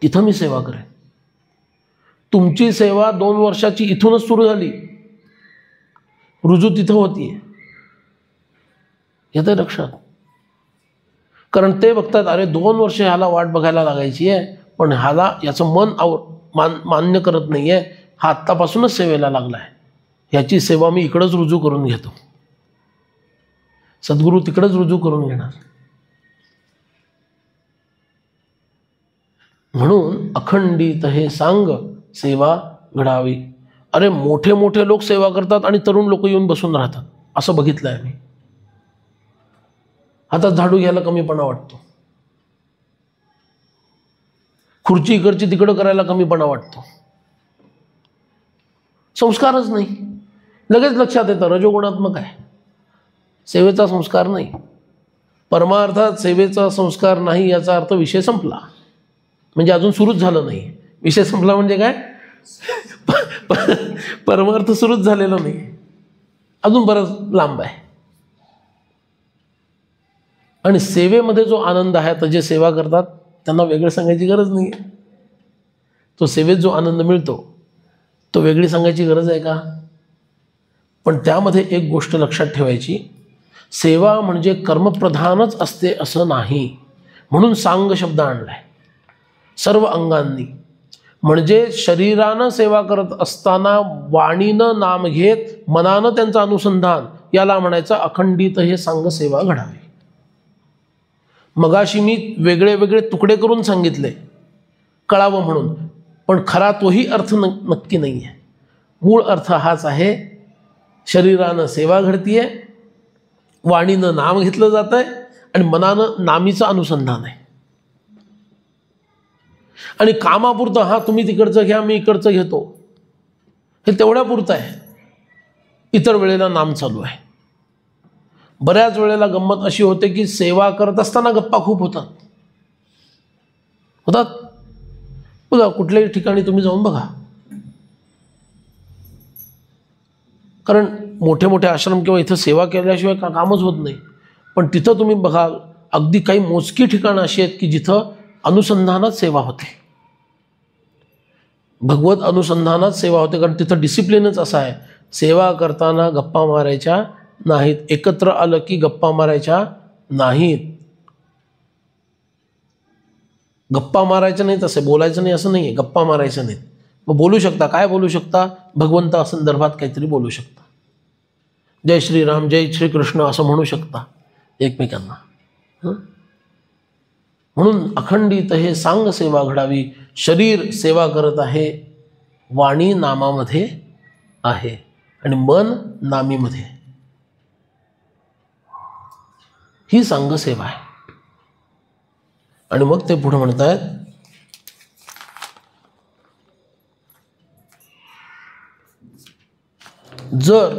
तिथं मी सेवा करेन. तुमची सेवा 2 वर्षाची इथूनच सुरू झाली, रुजू तिथं होतीये, येतं लक्षात. कारण ते बघतात, अरे 2 वर्ष ह्याला वाट बघायला लागायची आहे, पण ह्याला याचं मन मान्य करत नाही आहे, हा आत्तापासूनच सेवेला लागला आहे, ह्याची सेवा मी इकडंच रुजू करून घेतो. सद्गुरू तिकडंच रुजू करून घेणार. म्हणून अखंडित हे सांग सेवा घडावी. अरे मोठे मोठे लोक सेवा करतात आणि तरुण लोक येऊन बसून राहतात, असं बघितलं आहे मी. हातात झाडू घ्यायला कमीपणा वाटतो, खुर्ची इकडची तिकडं करायला कमीपणा वाटतो, संस्कारच नाही. लगेच लक्षात येतं रजोगुणात्मक आहे, सेवेचा संस्कार नाही. परमार्थात सेवेचा संस्कार नाही याचा अर्थ विषय संपला, म्हणजे अजून सुरूच झालं नाही. विषय संपला म्हणजे काय? परमार्थ सुरूच झालेला नाही, अजून बरंच लांब आहे. आणि सेवेमध्ये जो आनंद आहे, तर जे सेवा करतात त्यांना वेगळं सांगायची गरज नाही आहे. तो सेवेत जो आनंद मिळतो तो वेगळी सांगायची गरज आहे का? पण त्यामध्ये एक गोष्ट लक्षात ठेवायची, सेवा म्हणजे कर्मप्रधानच असते असं नाही. म्हणून सांग शब्द आणलाय सर्व अंगांनी. म्हणजे शरीरानं सेवा करत असताना वाणीनं नाम घेत मनानं त्यांचं अनुसंधान, याला म्हणायचं अखंडित हे सांग सेवा घडावी. मगाशी मी वेगळे वेगळे तुकडे करून सांगितले कळावं म्हणून, पण खरा तोही अर्थ नक्की नाही आहे. मूळ अर्थ हाच आहे, शरीरानं सेवा घडतीये, वाणीनं नाम घेतलं जात आहे आणि मनानं नामीचं अनुसंधान आहे. आणि कामापुरतं हा तुम्ही तिकडचं घ्या मी इकडचं घेतो हे तेवढ्यापुरतं आहे. इतर वेळेला नाम चालू आहे. बऱ्याच वेळेला गंमत अशी होते की सेवा करत असताना गप्पा खूप होतात. बघा कुठल्याही ठिकाणी तुम्ही जाऊन बघा, कारण मोठे मोठे आश्रम किंवा इथं सेवा केल्याशिवाय कामच होत नाही. पण तिथं तुम्ही बघा अगदी काही मोजकी ठिकाणं अशी आहेत की जिथं अनुसंधानात सेवा होते, भगवत अनुसंधानात सेवा होते. कारण तिथं डिसिप्लिनच असा आहे, सेवा करताना गप्पा मारायच्या नाहीत, एकत्र आलं की गप्पा मारायच्या नाहीत. गप्पा मारायचं नाही, तसे बोलायचं नाही असं नाही आहे, गप्पा मारायचं नाहीत. मग बोलू शकता, काय बोलू शकता? भगवंता संदर्भात काहीतरी बोलू शकता, जय श्रीराम जय श्रीकृष्ण असं म्हणू शकता एकमेकांना. म्हणून अखंडित हे सांग सेवा घडावी. शरीर सेवा करत आहे, वाणी नामामध्ये आहे आणि मन नामीमध्ये. ही सांग सेवा आहे. आणि मग ते पुढे म्हणतायत, जर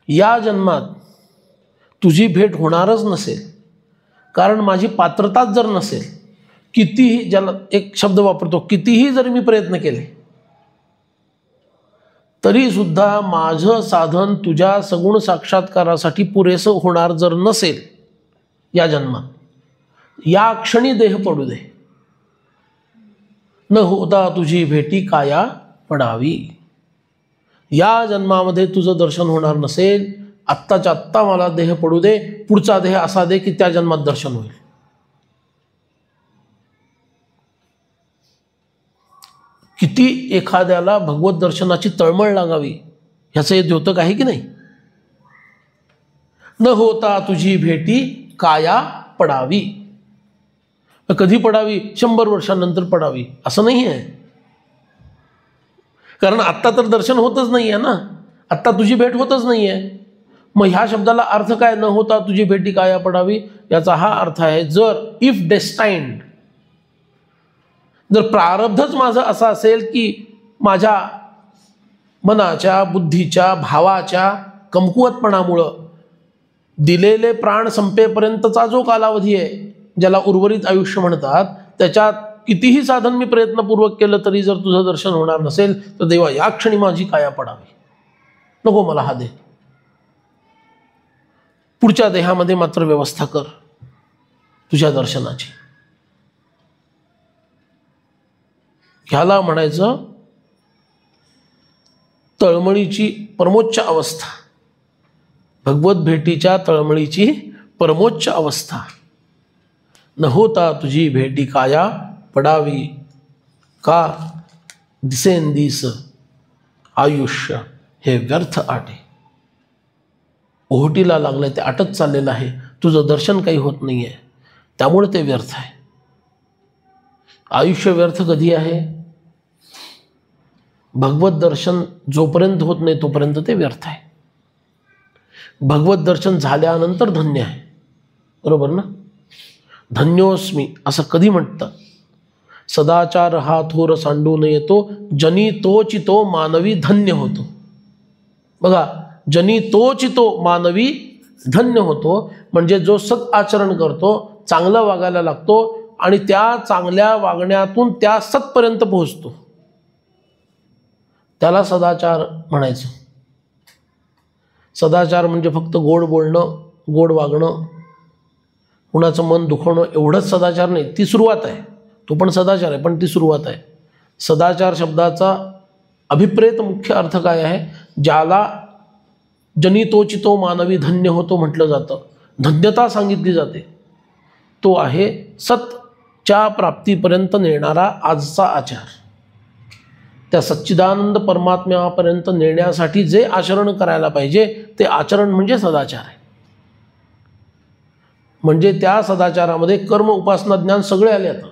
या जन्मात तुझी भेट होणारच नसेल, कारण माझी पात्रताच जर नसेल, कितीही, ज्याला एक शब्द वापरतो, कितीही जरी मी प्रयत्न केले तरी सुद्धा माझं साधन तुझ्या सगुण साक्षात्कारासाठी पुरेसं होणार जर नसेल या जन्मात, या क्षणी देह पडू दे, न होता तुझी भेटी काया पडावी. या जन्मामध्ये तुझं दर्शन होणार नसेल, आत्ताच्या आत्ता मला देह पडू दे, पुढचा देह असा दे की त्या जन्मात दर्शन होईल. किती एखाद्याला भगवत दर्शनाची तळमळ लागावी ह्याचं हे द्योतक आहे की नाही. न होता तुझी भेटी काया पडावी. कधी पडावी? 100 वर्षांनंतर पडावी असं नाही आहे, कारण आत्ता तर दर्शन होतच नाही आहे ना, आत्ता तुझी भेट होतच नाही आहे. मग ह्या शब्दाला अर्थ काय? न होता तुझी भेटी काया पडावी. याचा हा अर्थ आहे, जर इफ डेस्टाइन्ड, जर प्रारब्धच माझं असं असेल की माझ्या मनाच्या, बुद्धीच्या, भावाच्या कमकुवतपणामुळं दिलेले प्राण संपेपर्यंतचा जो कालावधी आहे, ज्याला उर्वरित आयुष्य म्हणतात, त्याच्यात कितीही साधन मी प्रयत्नपूर्वक केलं तरी जर तुझं दर्शन होणार नसेल तर देवा या क्षणी माझी काया पडावी, नको मला हा देह, पुढच्या देहामध्ये मात्र व्यवस्था कर तुझ्या दर्शनाची. ह्याला म्हणायचं तळमळीची परमोच्च अवस्था, भगवत भेटीच्या तळमळीची परमोच्च अवस्था. न होता तुझी भेटी काया पडावी, का दिसेंदिस आयुष्य हे व्यर्थ आटे. ओहोटीला लागलंय, ते आटत चाललेलं आहे, तुझं दर्शन काही होत नाही आहे, त्यामुळे ते व्यर्थ आहे. आयुष्य व्यर्थ कधी आहे? भगवत दर्शन जोपर्यंत होत नाही तोपर्यंत ते व्यर्थ आहे. भगवत दर्शन झाल्यानंतर धन्य आहे, बरोबर ना? धन्योस्मी असं कधी म्हणतात? सदाचार हा थोर सांडून येतो, जनी तोची तो मानवी धन्य होतो. बघा, जनी तोची तो मानवी धन्य होतो, म्हणजे जो सत आचरण करतो, चांगलं वागायला लागतो आणि त्या चांगल्या वागण्यातून त्या सतपर्यंत पोहोचतो, त्याला सदाचार म्हणायचं. सदाचार म्हणजे फक्त गोड बोलणं, गोड वागणं, कुणाचं मन दुखवणं एवढंच सदाचार नाही, ती सुरुवात आहे, तो पण सदाचार आहे, पण ती सुरुवात आहे. सदाचार शब्दाचा अभिप्रेत मुख्य अर्थ काय आहे? ज्याला जनितोचितो मानवी धन्य होतो म्हटलं जातं, धन्यता सांगितली जाते, तो आहे सतच्या प्राप्तीपर्यंत नेणारा आजचा आचार. त्या सच्चिदानंद परमात्म्यापर्यंत नेण्यासाठी जे आचरण करायला पाहिजे ते आचरण म्हणजे सदाचार आहे. म्हणजे त्या सदाचारामध्ये कर्म, उपासना, ज्ञान सगळे आले. आता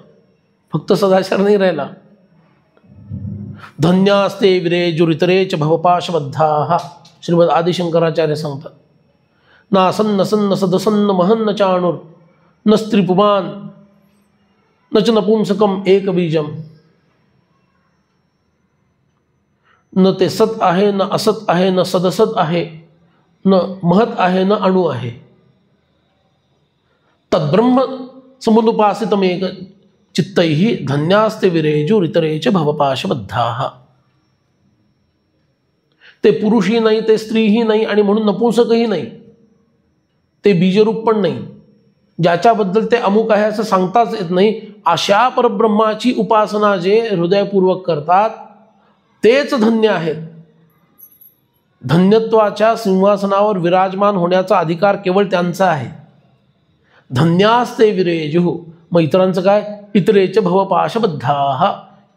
फक्त सदाचार नाही राहिला. धन्यास्ते विरेजुरितरेच भवपाशबद्धाः श्रीमद आदिशंकराचार्य सांगतात. नासन्न सन्न सदसन्न महन्न चाणुर न स्त्रीपुमान न च नपुंसकम एक बीजम. न ते सत आहे, न असत आहे, न सदसत आहे, न महत आहे, न अणु आहे. तद्ब्रह्म समुपासितमेक चित्तैहि धन्यास्ते विरेजुरितरेच भवपाशबद्धाः. ते पुरुषही नाही, ते स्त्रीही नाही, आणि म्हणून नपुंसकही नाही, ते बीजरूप पण नाही, ज्याच्याबद्दल ते अमुक आहे असं सांगताच येत नाही, अशा परब्रह्माची उपासना जे हृदयपूर्वक करतात तेच धन्य आहेत. धन्यत्वाच्या सिंहासनावर विराजमान होण्याचा अधिकार केवळ त्यांचा आहे. धन्यास्ते विरेजुः. मग इतरांचं काय? इतरेच भवपाशबद्धाः.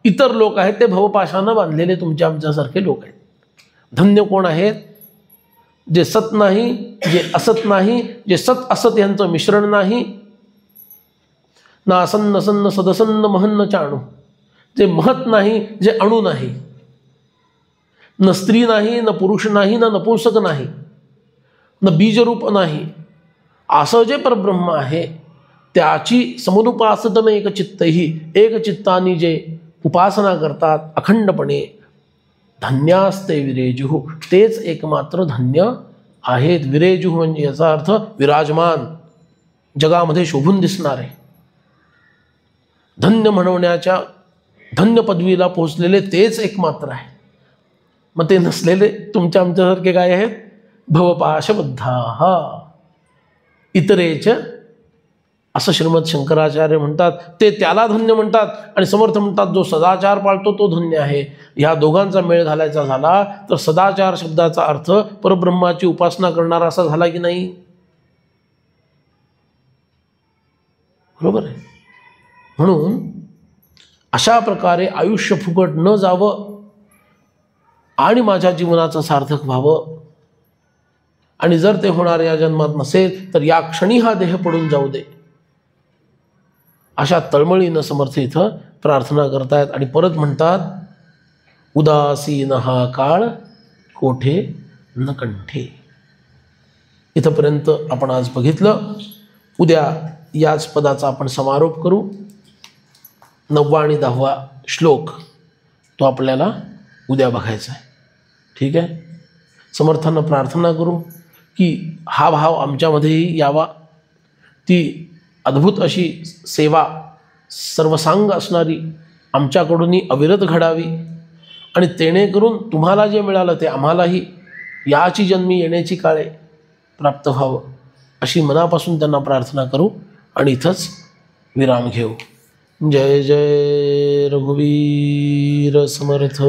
इतर लोक आहेत ते भवपाशानं बांधलेले तुमच्या आमच्यासारखे लोक आहेत. धन्य कोण आहेत? जे सत नाही, जे असत नाही, जे सत असत यांचं मिश्रण नाही. ना असन्न सन्न सदसन्न महन्न चाणू. जे महत नाही, जे अणू नाही, न स्त्री नाही, न पुरुष नाही, न नपुंसक नाही, न बीजरूप नाही, असं जे परब्रह्म आहे त्याची समुपासितम एक चित्तही, एक चित्तानी जे उपासना करतात अखंडपणे, धन्यास्ते विरेजुः. तेच एकमात्र धन्य आहेत. विरेजुः म्हणजे याचा अर्थ विराजमान, जगामध्ये शोभून दिसणारे, धन्य म्हणवण्याच्या धन्य पदवीला पोहोचलेले तेच एकमात्र आहे. मग ते नसलेले तुमच्या आमच्यासारखे काय आहेत? भवपाशबद्धाः. इतरेच असं श्रीमद शंकराचार्य म्हणतात. ते त्याला धन्य म्हणतात आणि समर्थ म्हणतात जो सदाचार पाळतो तो धन्य आहे. ह्या दोघांचा मेळ घालायचा झाला तर सदाचार शब्दाचा अर्थ परब्रह्माची उपासना करणारा असा झाला की नाही? बरोबर आहे. म्हणून अशा प्रकारे आयुष्य फुकट न जावं आणि माझ्या जीवनाचं सार्थक व्हावं, आणि जर ते होणार या जन्मात नसेल तर या क्षणी हा देह पडून जाऊ दे, अशा तळमळीनं समर्थ इथं प्रार्थना करतायत. आणि परत म्हणतात, उदासीन हा काळ कोठे न कंठे. इथंपर्यंत आपण आज बघितलं. उद्या याच पदाचा आपण समारोप करू. 9वा आणि 10वा श्लोक तो आपल्याला उद्या बघायचा आहे. ठीक आहे. समर्थांना प्रार्थना करू की हा भाव आमच्यामध्येही यावा, ती अद्भुत अशी सेवा सर्वसांग असणारी आमच्याकडूनही अविरत घडावी, आणि तेणेकरून तुम्हाला जे मिळालं ते आम्हालाही याची जन्मी येण्याची काळे प्राप्त व्हावं, अशी मनापासून त्यांना प्रार्थना करू आणि इथंच विराम घेऊ. जय जय रघुवीर समर्थ.